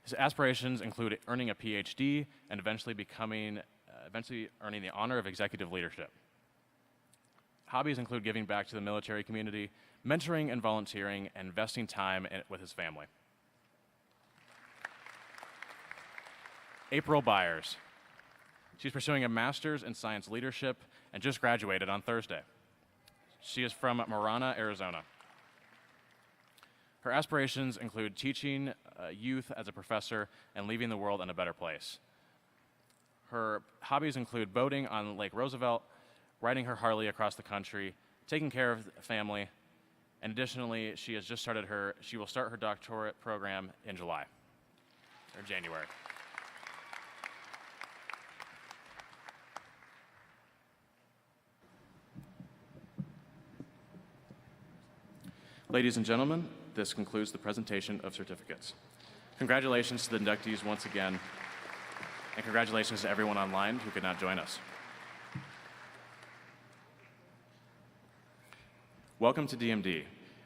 His aspirations include earning a PhD and eventually earning the honor of executive leadership. Hobbies include giving back to the military community, mentoring and volunteering, and investing time with his family. April Byers. She's pursuing a master's in science leadership and just graduated on Thursday. She is from Marana, Arizona. Her aspirations include teaching youth as a professor and leaving the world in a better place. Her hobbies include boating on Lake Roosevelt, riding her Harley across the country, taking care of the family, and additionally, she will start her doctorate program in January. Ladies and gentlemen, this concludes the presentation of certificates. Congratulations to the inductees once again, and congratulations to everyone online who could not join us. Welcome to DMD.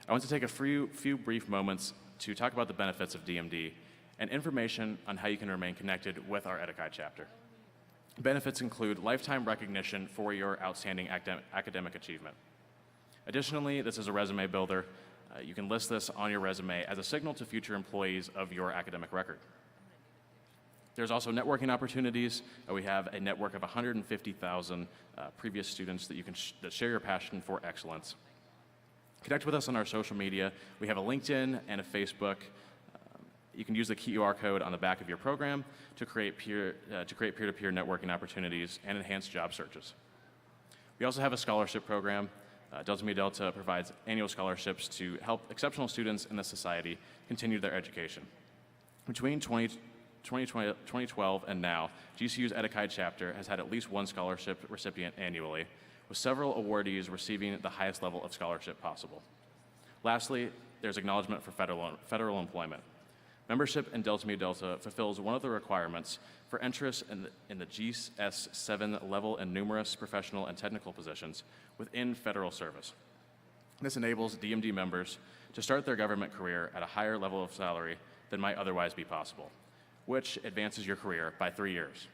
I want to take a few brief moments to talk about the benefits of DMD and information on how you can remain connected with our Edekai chapter. Benefits include lifetime recognition for your outstanding academic achievement. Additionally, this is a resume builder. You can list this on your resume as a signal to future employees of your academic record. There's also networking opportunities. We have a network of 150,000 previous students that share your passion for excellence. Connect with us on our social media. We have a LinkedIn and a Facebook. You can use the QR code on the back of your program to create peer-to-peer networking opportunities and enhance job searches. We also have a scholarship program. Delta Mu Delta provides annual scholarships to help exceptional students in the society continue their education. Between 2012 and now, GCU's Edekai chapter has had at least one scholarship recipient annually, with several awardees receiving the highest level of scholarship possible. Lastly, there's acknowledgement for federal employment. Membership in Delta Mu Delta fulfills one of the requirements for interest in the GS7 level in numerous professional and technical positions within federal service. This enables DMD members to start their government career at a higher level of salary than might otherwise be possible, which advances your career by 3 years.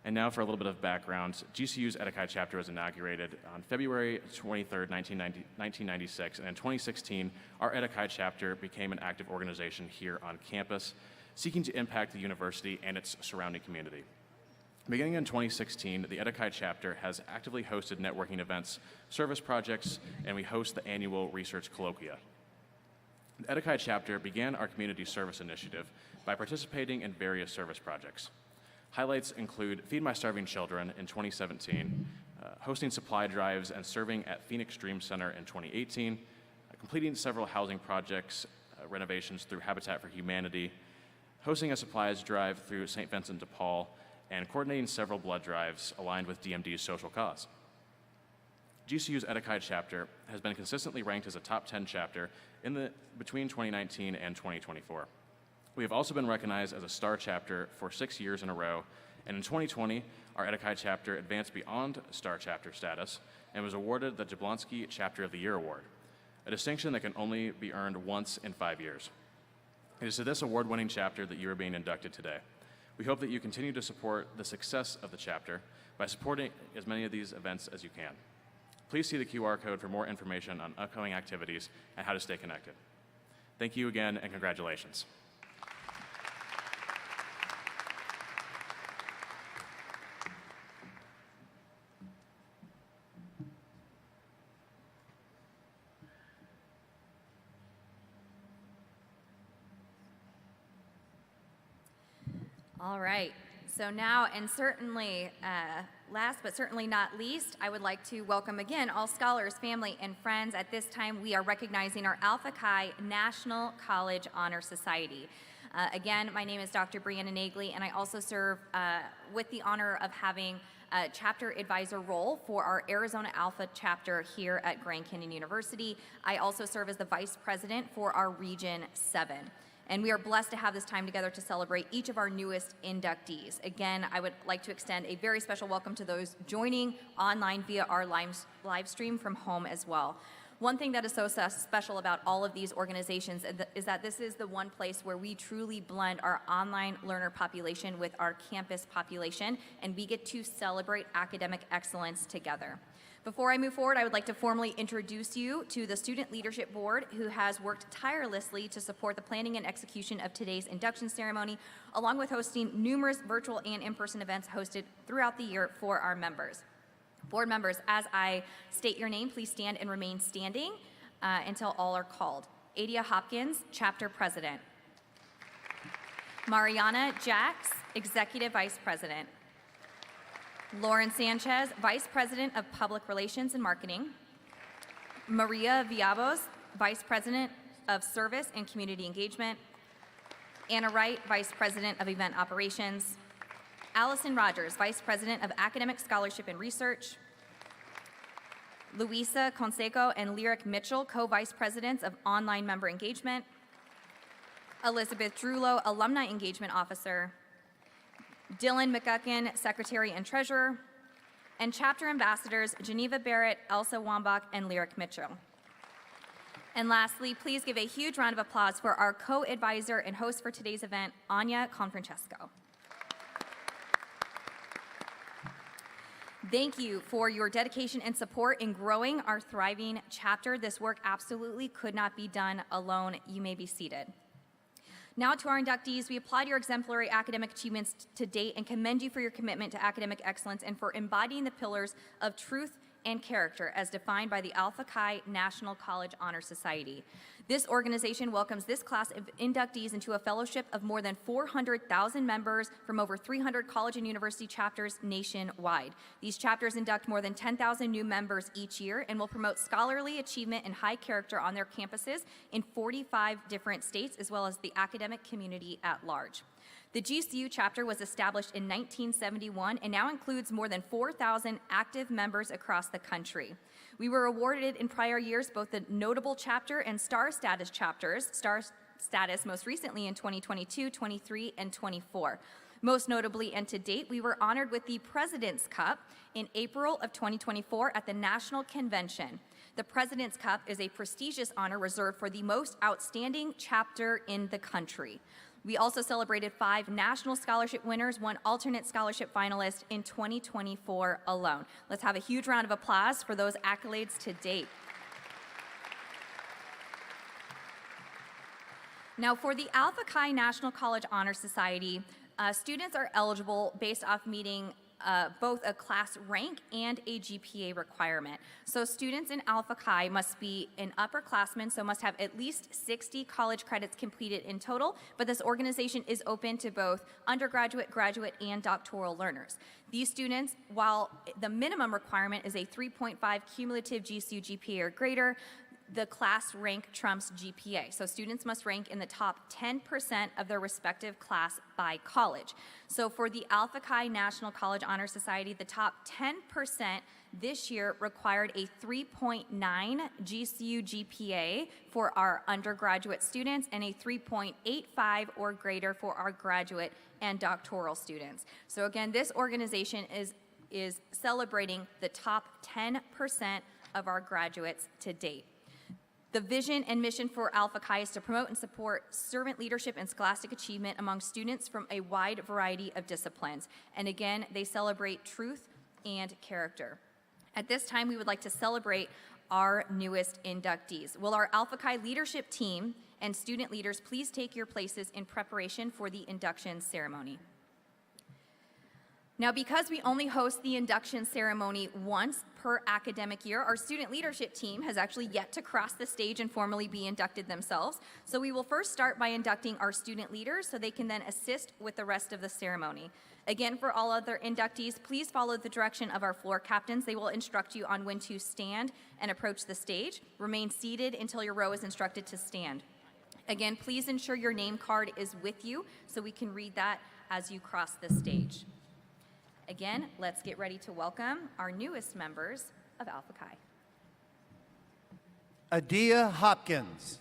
And now for a little bit of background. GCU's Edekai chapter was inaugurated on February 23, 1996, and in 2016, our Edekai chapter became an active organization here on campus, seeking to impact the university and its surrounding community. Beginning in 2016, the Edekai chapter has actively hosted networking events, service projects, and we host the annual research colloquia. The Edekai chapter began our community service initiative by participating in various service projects. Highlights include Feed My Starving Children in 2017, hosting supply drives and serving at Phoenix Dream Center in 2018, completing several housing projects, renovations through Habitat for Humanity, hosting a supplies drive through St. Vincent de Paul, and coordinating several blood drives aligned with DMD's social cause. GCU's Edekai chapter has been consistently ranked as a top 10 chapter between 2019 and 2024. We have also been recognized as a star chapter for 6 years in a row, and in 2020, our Edekai chapter advanced beyond star chapter status and was awarded the Jablonski Chapter of the Year Award, a distinction that can only be earned once in 5 years. It is to this award-winning chapter that you are being inducted today. We hope that you continue to support the success of the chapter by supporting as many of these events as you can. Please see the QR code for more information on upcoming activities and how to stay connected. Thank you again, and congratulations. All right, so now, and certainly last but certainly not least, I would like to welcome again all scholars, family, and friends. At this time, we are recognizing our Alpha Chi National College Honor Society. Again, my name is Dr. Brianna Nagley, and I also serve with the honor of having a chapter advisor role for our Arizona Alpha chapter here at Grand Canyon University. I also serve as the vice president for our Region 7. And we are blessed to have this time together to celebrate each of our newest inductees. Again, I would like to extend a very special welcome to those joining online via our live stream from home as well. One thing that is so special about all of these organizations is that this is the one place where we truly blend our online learner population with our campus population, and we get to celebrate academic excellence together. Before I move forward, I would like to formally introduce you to the Student Leadership Board, who has worked tirelessly to support the planning and execution of today's induction ceremony, along with hosting numerous virtual and in-person events hosted throughout the year for our members. Board members, as I state your name, please stand and remain standing until all are called. Adia Hopkins, Chapter President. Mariana Jax, Executive Vice President. Lauren Sanchez, Vice President of Public Relations and Marketing. Maria Villalobos, Vice President of Service and Community Engagement. Anna Wright, Vice President of Event Operations. Allison Rogers, Vice President of Academic Scholarship and Research. Luisa Conseco and Lyric Mitchell, Co-Vice Presidents of Online Member Engagement. Elizabeth Drulo, Alumni Engagement Officer. Dylan McGuckin, Secretary and Treasurer. And Chapter Ambassadors Geneva Barrett, Elsa Wambach, and Lyric Mitchell. And lastly, please give a huge round of applause for our co-advisor and host for today's event, Anya Confrancesco. Thank you for your dedication and support in growing our thriving chapter. This work absolutely could not be done alone. You may be seated. Now to our inductees, we applaud your exemplary academic achievements to date and commend you for your commitment to academic excellence and for embodying the pillars of truth and character as defined by the Alpha Chi National College Honor Society. This organization welcomes this class of inductees into a fellowship of more than 400,000 members from over 300 college and university chapters nationwide. These chapters induct more than 10,000 new members each year and will promote scholarly achievement and high character on their campuses in 45 different states, as well as the academic community at large. The GCU chapter was established in 1971 and now includes more than 4,000 active members across the country. We were awarded in prior years both the Notable Chapter and Star Status chapters, Star Status most recently in 2022, 23, and 24. Most notably and to date, we were honored with the President's Cup in April of 2024 at the National Convention. The President's Cup is a prestigious honor reserved for the most outstanding chapter in the country. We also celebrated 5 national scholarship winners, 1 alternate scholarship finalist in 2024 alone. Let's have a huge round of applause for those accolades to date. Now, for the Alpha Chi National College Honor Society, students are eligible based off meeting both a class rank and a GPA requirement. So students in Alpha Chi must be an upperclassman, so must have at least 60 college credits completed in total, but this organization is open to both undergraduate, graduate, and doctoral learners. These students, while the minimum requirement is a 3.5 cumulative GCU GPA or greater, the class rank trumps GPA. So students must rank in the top 10% of their respective class by college. So for the Alpha Chi National College Honor Society, the top 10% this year required a 3.9 GCU GPA for our undergraduate students and a 3.85 or greater for our graduate and doctoral students. So again, this organization is celebrating the top 10% of our graduates to date. The vision and mission for Alpha Chi is to promote and support servant leadership and scholastic achievement among students from a wide variety of disciplines. And again, they celebrate truth and character. At this time, we would like to celebrate our newest inductees. Will our Alpha Chi leadership team and student leaders please take your places in preparation for the induction ceremony? Now, because we only host the induction ceremony once per academic year, our student leadership team has actually yet to cross the stage and formally be inducted themselves. So we will first start by inducting our student leaders so they can then assist with the rest of the ceremony. Again, for all other inductees, please follow the direction of our floor captains. They will instruct you on when to stand and approach the stage. Remain seated until your row is instructed to stand. Again, please ensure your name card is with you so we can read that as you cross the stage. Again, let's get ready to welcome our newest members of Alpha Chi. Adia Hopkins.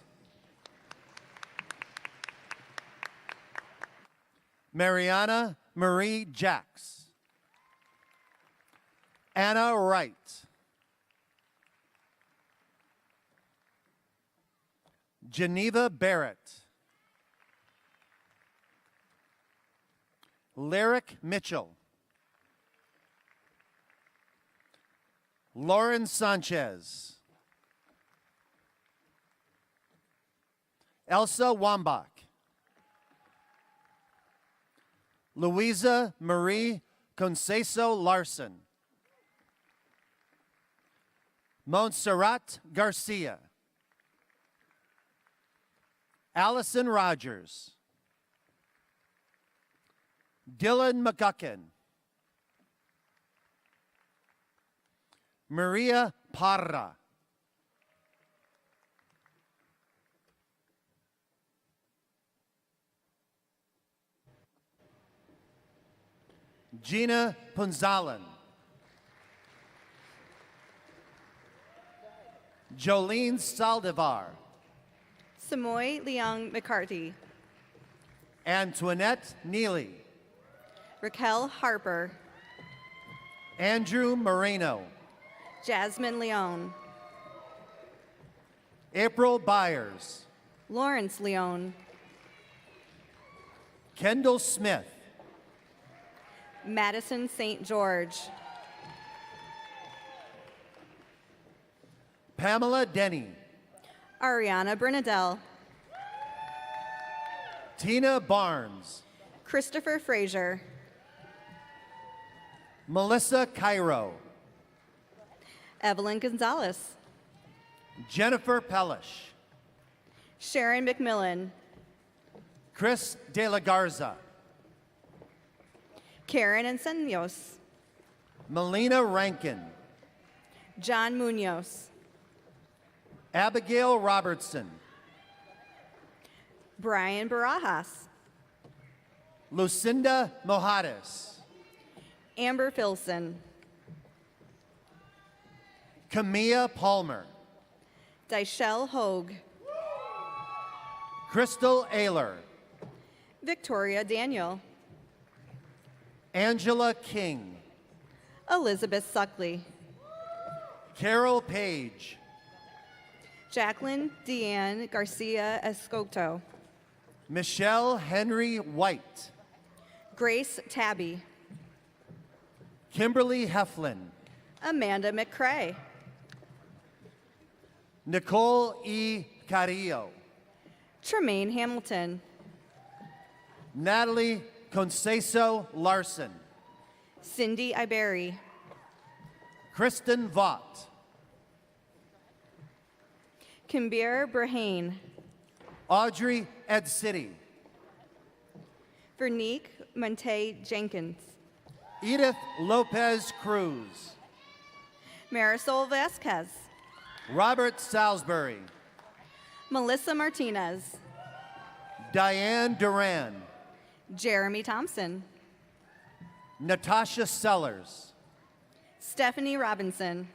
Mariana Marie Jacks. Anna Wright. Geneva Barrett. Lyric Mitchell. Lauren Sanchez. Elsa Wambach. Louisa Marie Conceso Larson. Montserrat Garcia. Allison Rogers. Dylan McGuckin. Maria Parra. Gina Punzalan. Jolene Saldivar. Samoy Leung McCarthy. Antoinette Neely. Raquel Harper. Andrew Moreno. Jasmine Leon. April Byers. Lawrence Leon. Kendall Smith. Madison St. George. Pamela Denny. Ariana Bernadelle. Tina Barnes. Christopher Frazier. Melissa Cairo. Evelyn Gonzalez. Jennifer Pellish. Sharon McMillan. Chris De La Garza. Karen Enseños. Melina Rankin. John Munoz. Abigail Robertson. Brian Barajas. Lucinda Mojades. Amber Filson. Camilla Palmer. Dyshell Hogue. Crystal Ayler. Victoria Daniel. Angela King. Elizabeth Suckley. Carol Page. Jacqueline Deanne Garcia Escoto. Michelle Henry White. Grace Tabby. Kimberly Heflin. Amanda McCrae. Nicole E. Carrillo. Tremaine Hamilton. Natalie Conceso Larson. Cindy Iberry. Kristen Vaught. Kimbir Brahane. Audrey Ed City. Vernique Monte Jenkins. Edith Lopez Cruz. Marisol Vasquez. Robert Salisbury. Melissa Martinez. Diane Duran. Jeremy Thompson. Natasha Sellers. Stephanie Robinson.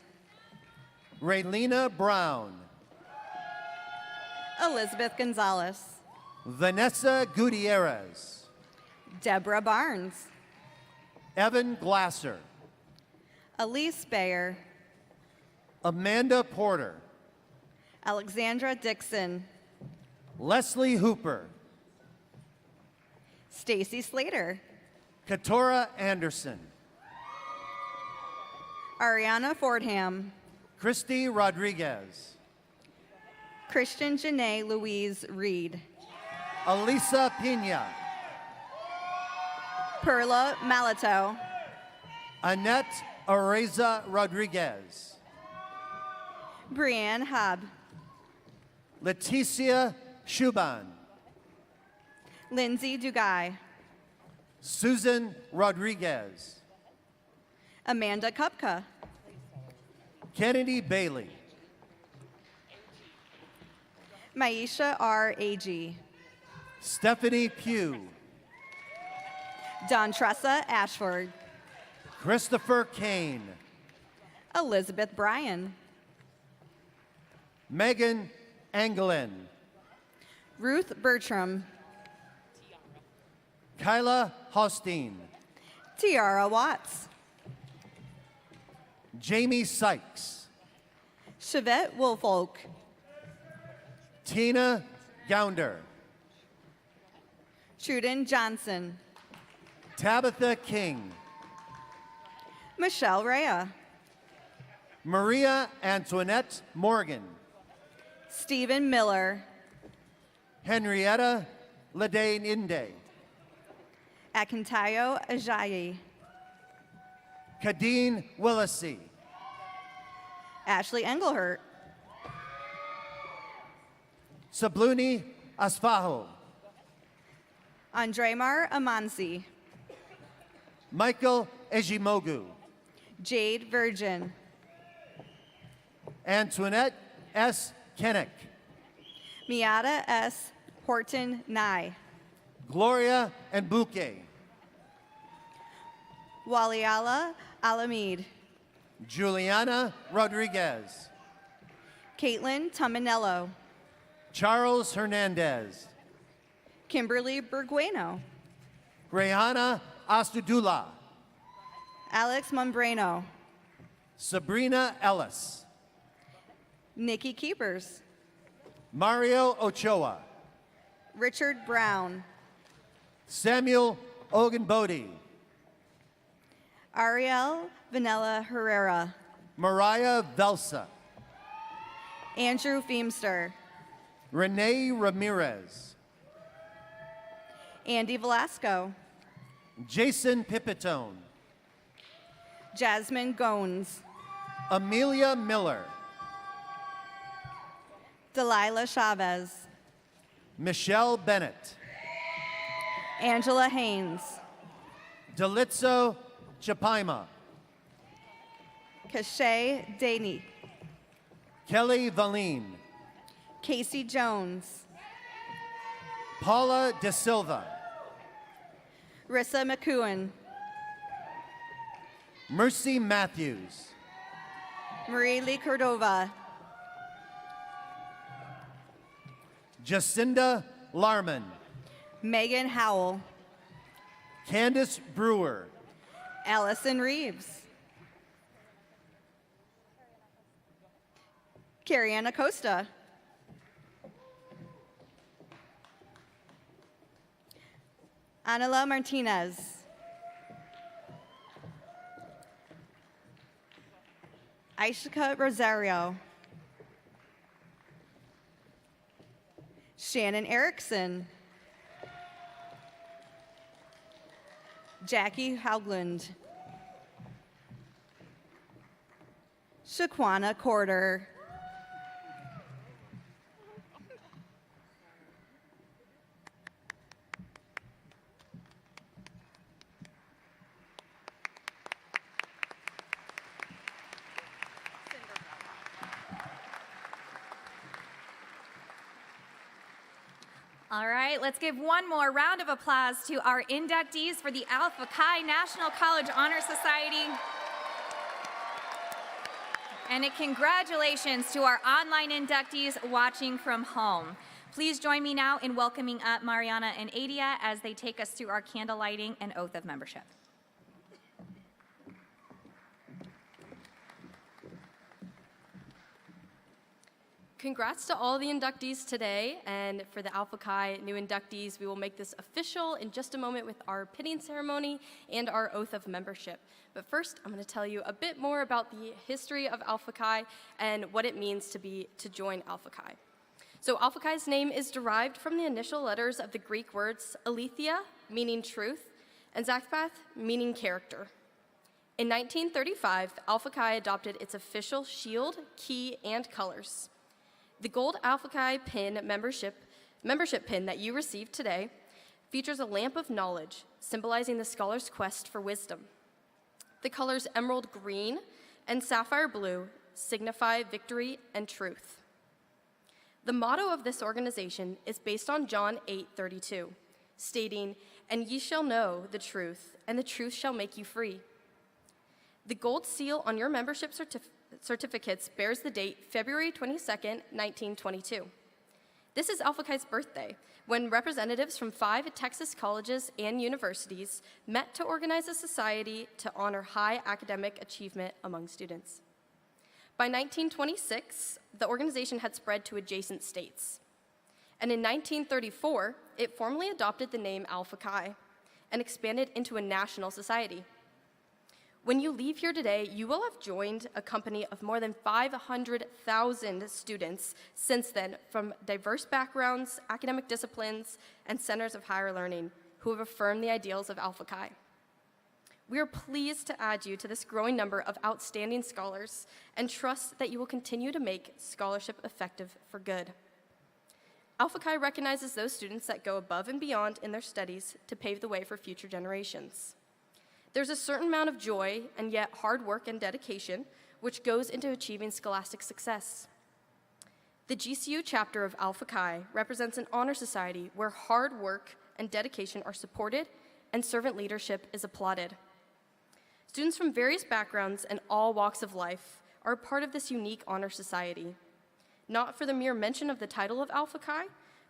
Raylena Brown. Elizabeth Gonzalez. Vanessa Gutierrez. Deborah Barnes. Evan Glasser. Elise Bayer. Amanda Porter. Alexandra Dixon. Leslie Hooper. Stacy Slater. Katora Anderson. Ariana Fordham. Christy Rodriguez. Christian Janae Louise Reed. Elisa Pina. Perla Malato. Annette Areza Rodriguez. Brianne Hab. Leticia Shuban. Lindsay Dugai. Susan Rodriguez. Amanda Kupka. Kennedy Bailey. Maisha R. A.G. Stephanie Pugh. Don Tressa Ashford. Christopher Kane. Elizabeth Bryan. Megan Anglin. Ruth Bertram. Kyla Hosteen. Tiara Watts. Jamie Sykes. Chevette Woolfolk. Tina Gounder. Truden Johnson. Tabitha King. Michelle Rea. Maria Antoinette Morgan. Stephen Miller. Henrietta Ladane Inde. Akintayo Ajayi. Kadeen Willisey. Ashley Engelhurt. Sabluni Asfaho. Andremar Amansi. Michael Ejimogu. Jade Virgin. Antoinette S. Kennick. Miata S. Horton Nye. Gloria Mbuke. Waliala Alamid. Juliana Rodriguez. Caitlin Tominello. Charles Hernandez. Kimberly Burgueno. Rehana Astudula. Alex Mombreno. Sabrina Ellis. Nikki Keepers. Mario Ochoa. Richard Brown. Samuel Ogunbodi. Ariel Vanilla Herrera. Mariah Velsa. Andrew Feemster. Renee Ramirez. Andy Velasco. Jason Pipitone. Jasmine Gones. Amelia Miller. Delilah Chavez. Michelle Bennett. Angela Haynes. Delitzo Chapaima. Kashay Daney. Kelly Valine. Casey Jones. Paula De Silva. Rissa McEwen. Mercy Matthews. Marie Lee Cordova. Jacinda Larman. Megan Howell. Candace Brewer. Allison Reeves. Carrie Ann Acosta. Anela Martinez. Aishika Rosario. Shannon Erickson. Jackie Haugland. Shaquana Corder. All right, let's give one more round of applause to our inductees for the Alpha Chi National College Honor Society. And congratulations to our online inductees watching from home. Please join me now in welcoming up Mariana and Adia as they take us through our candle lighting and oath of membership. Congrats to all the inductees today, and for the Alpha Chi new inductees, we will make this official in just a moment with our pinning ceremony and our oath of membership. But first, I'm going to tell you a bit more about the history of Alpha Chi and what it means to join Alpha Chi. So Alpha Chi's name is derived from the initial letters of the Greek words aletheia, meaning truth, and Zakpath, meaning character. In 1935, Alpha Chi adopted its official shield, key, and colors. The gold Alpha Chi pin membership pin that you received today features a lamp of knowledge, symbolizing the scholar's quest for wisdom. The colors emerald green and sapphire blue signify victory and truth. The motto of this organization is based on John 8:32, stating, "And ye shall know the truth, and the truth shall make you free." The gold seal on your membership certificates bears the date February 22nd, 1922. This is Alpha Chi's birthday, when representatives from 5 Texas colleges and universities met to organize a society to honor high academic achievement among students. By 1926, the organization had spread to adjacent states. And in 1934, it formally adopted the name Alpha Chi and expanded into a national society. When you leave here today, you will have joined a company of more than 500,000 students since then from diverse backgrounds, academic disciplines, and centers of higher learning who have affirmed the ideals of Alpha Chi. We are pleased to add you to this growing number of outstanding scholars and trust that you will continue to make scholarship effective for good. Alpha Chi recognizes those students that go above and beyond in their studies to pave the way for future generations. There's a certain amount of joy and yet hard work and dedication which goes into achieving scholastic success. The GCU chapter of Alpha Chi represents an honor society where hard work and dedication are supported and servant leadership is applauded. Students from various backgrounds and all walks of life are a part of this unique honor society, not for the mere mention of the title of Alpha Chi,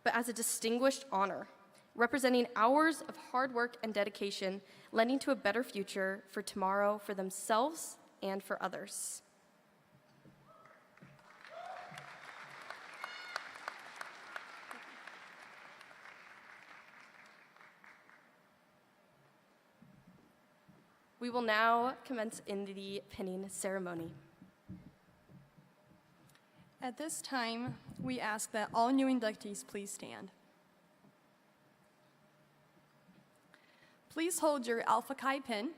but as a distinguished honor, representing hours of hard work and dedication, lending to a better future for tomorrow for themselves and for others. We will now commence in the pinning ceremony. At this time, we ask that all new inductees please stand. Please hold your Alpha Chi pin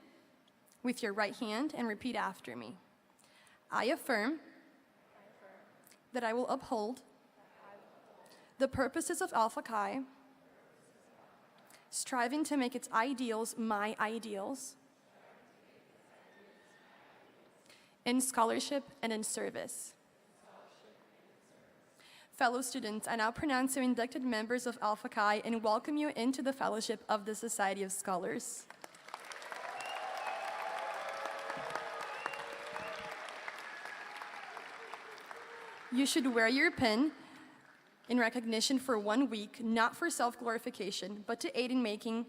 with your right hand and repeat after me. I affirm that I will uphold the purposes of Alpha Chi, striving to make its ideals my ideals, in scholarship and in service. Fellow students, I now pronounce you inducted members of Alpha Chi and welcome you into the fellowship of the Society of Scholars. You should wear your pin in recognition for 1 week, not for self-glorification, but to aid in making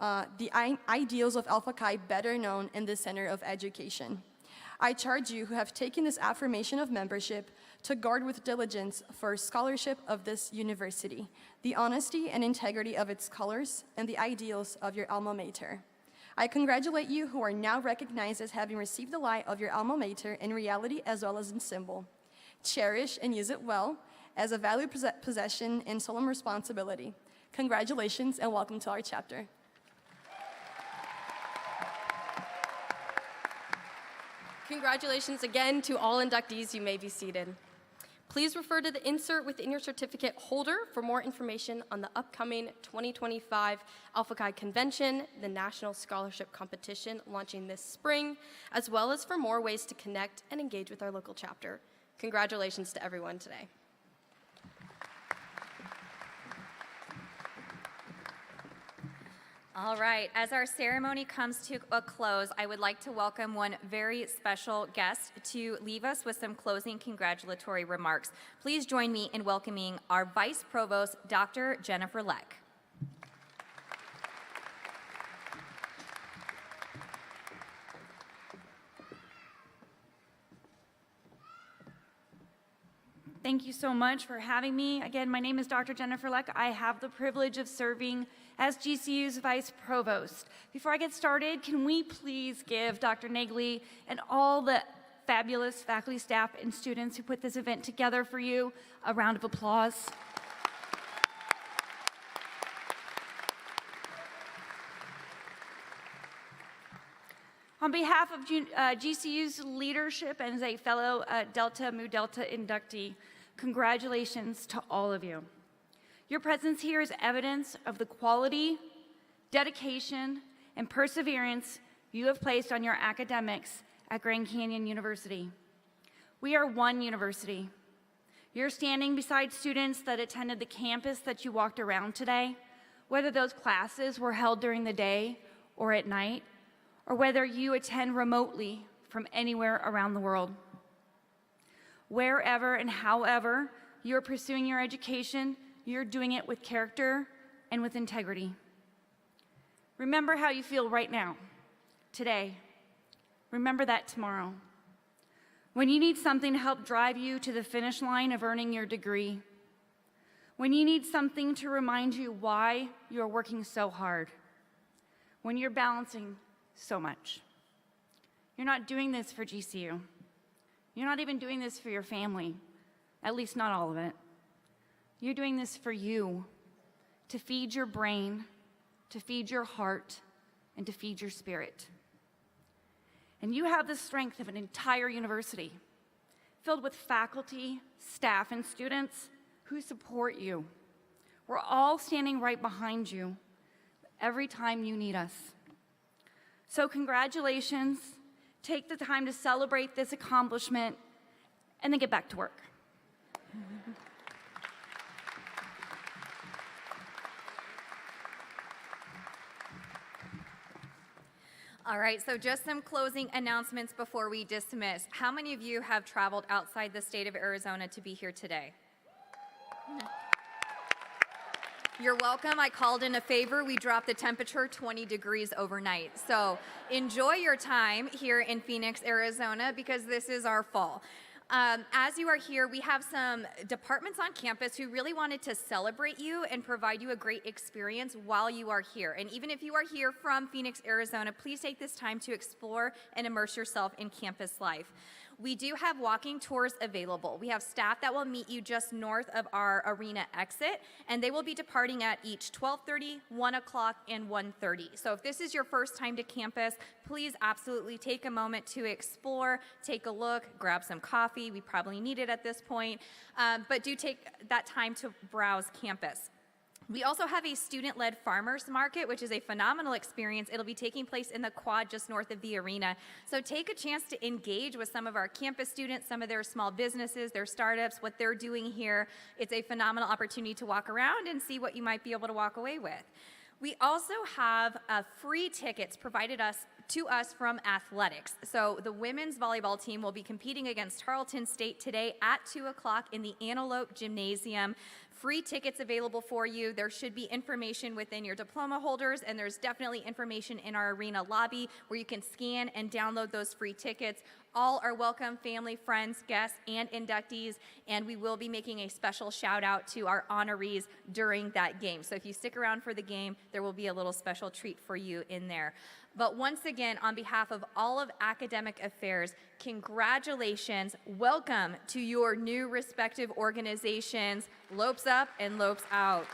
the ideals of Alpha Chi better known in the Center of Education. I charge you who have taken this affirmation of membership to guard with diligence for scholarship of this university, the honesty and integrity of its scholars, and the ideals of your alma mater. I congratulate you who are now recognized as having received the light of your alma mater in reality as well as in symbol. Cherish and use it well as a valued possession and solemn responsibility. Congratulations and welcome to our chapter. Congratulations again to all inductees. You may be seated. Please refer to the insert within your certificate holder for more information on the upcoming 2025 Alpha Chi Convention, the National Scholarship Competition launching this spring, as well as for more ways to connect and engage with our local chapter. Congratulations to everyone today. All right, as our ceremony comes to a close, I would like to welcome one very special guest to leave us with some closing congratulatory remarks. Please join me in welcoming our Vice Provost, Dr. Jennifer Leck. Thank you so much for having me. Again, my name is Dr. Jennifer Leck. I have the privilege of serving as GCU's Vice Provost. Before I get started, can we please give Dr. Nagley and all the fabulous faculty, staff, and students who put this event together for you a round of applause? On behalf of GCU's leadership and as a fellow Delta Mu Delta inductee, congratulations to all of you. Your presence here is evidence of the quality, dedication, and perseverance you have placed on your academics at Grand Canyon University. We are one university. You're standing beside students that attended the campus that you walked around today, whether those classes were held during the day or at night, or whether you attend remotely from anywhere around the world. Wherever and however you're pursuing your education, you're doing it with character and with integrity. Remember how you feel right now, today. Remember that tomorrow. When you need something to help drive you to the finish line of earning your degree. When you need something to remind you why you're working so hard. When you're balancing so much. You're not doing this for GCU. You're not even doing this for your family, at least not all of it. You're doing this for you, to feed your brain, to feed your heart, and to feed your spirit. And you have the strength of an entire university filled with faculty, staff, and students who support you. We're all standing right behind you every time you need us. So congratulations. Take the time to celebrate this accomplishment and then get back to work. All right, so just some closing announcements before we dismiss. How many of you have traveled outside the state of Arizona to be here today? You're welcome. I called in a favor. We dropped the temperature 20 degrees overnight. So enjoy your time here in Phoenix, Arizona, because this is our fall. As you are here, we have some departments on campus who really wanted to celebrate you and provide you a great experience while you are here. And even if you are here from Phoenix, Arizona, please take this time to explore and immerse yourself in campus life. We do have walking tours available. We have staff that will meet you just north of our arena exit, and they will be departing at each 12:30, 1 o'clock, and 1:30. So if this is your first time to campus, please absolutely take a moment to explore, take a look, grab some coffee. We probably need it at this point, but do take that time to browse campus. We also have a student-led farmers market, which is a phenomenal experience. It'll be taking place in the quad just north of the arena. So take a chance to engage with some of our campus students, some of their small businesses, their startups, what they're doing here. It's a phenomenal opportunity to walk around and see what you might be able to walk away with. We also have free tickets provided to us from athletics. So the women's volleyball team will be competing against Tarleton State today at 2 o'clock in the Antelope Gymnasium. Free tickets available for you. There should be information within your diploma holders, and there's definitely information in our arena lobby where you can scan and download those free tickets. All are welcome, family, friends, guests, and inductees, and we will be making a special shout out to our honorees during that game. So if you stick around for the game, there will be a little special treat for you in there. But once again, on behalf of all of Academic Affairs, congratulations. Welcome to your new respective organizations. Lopes up and lopes out.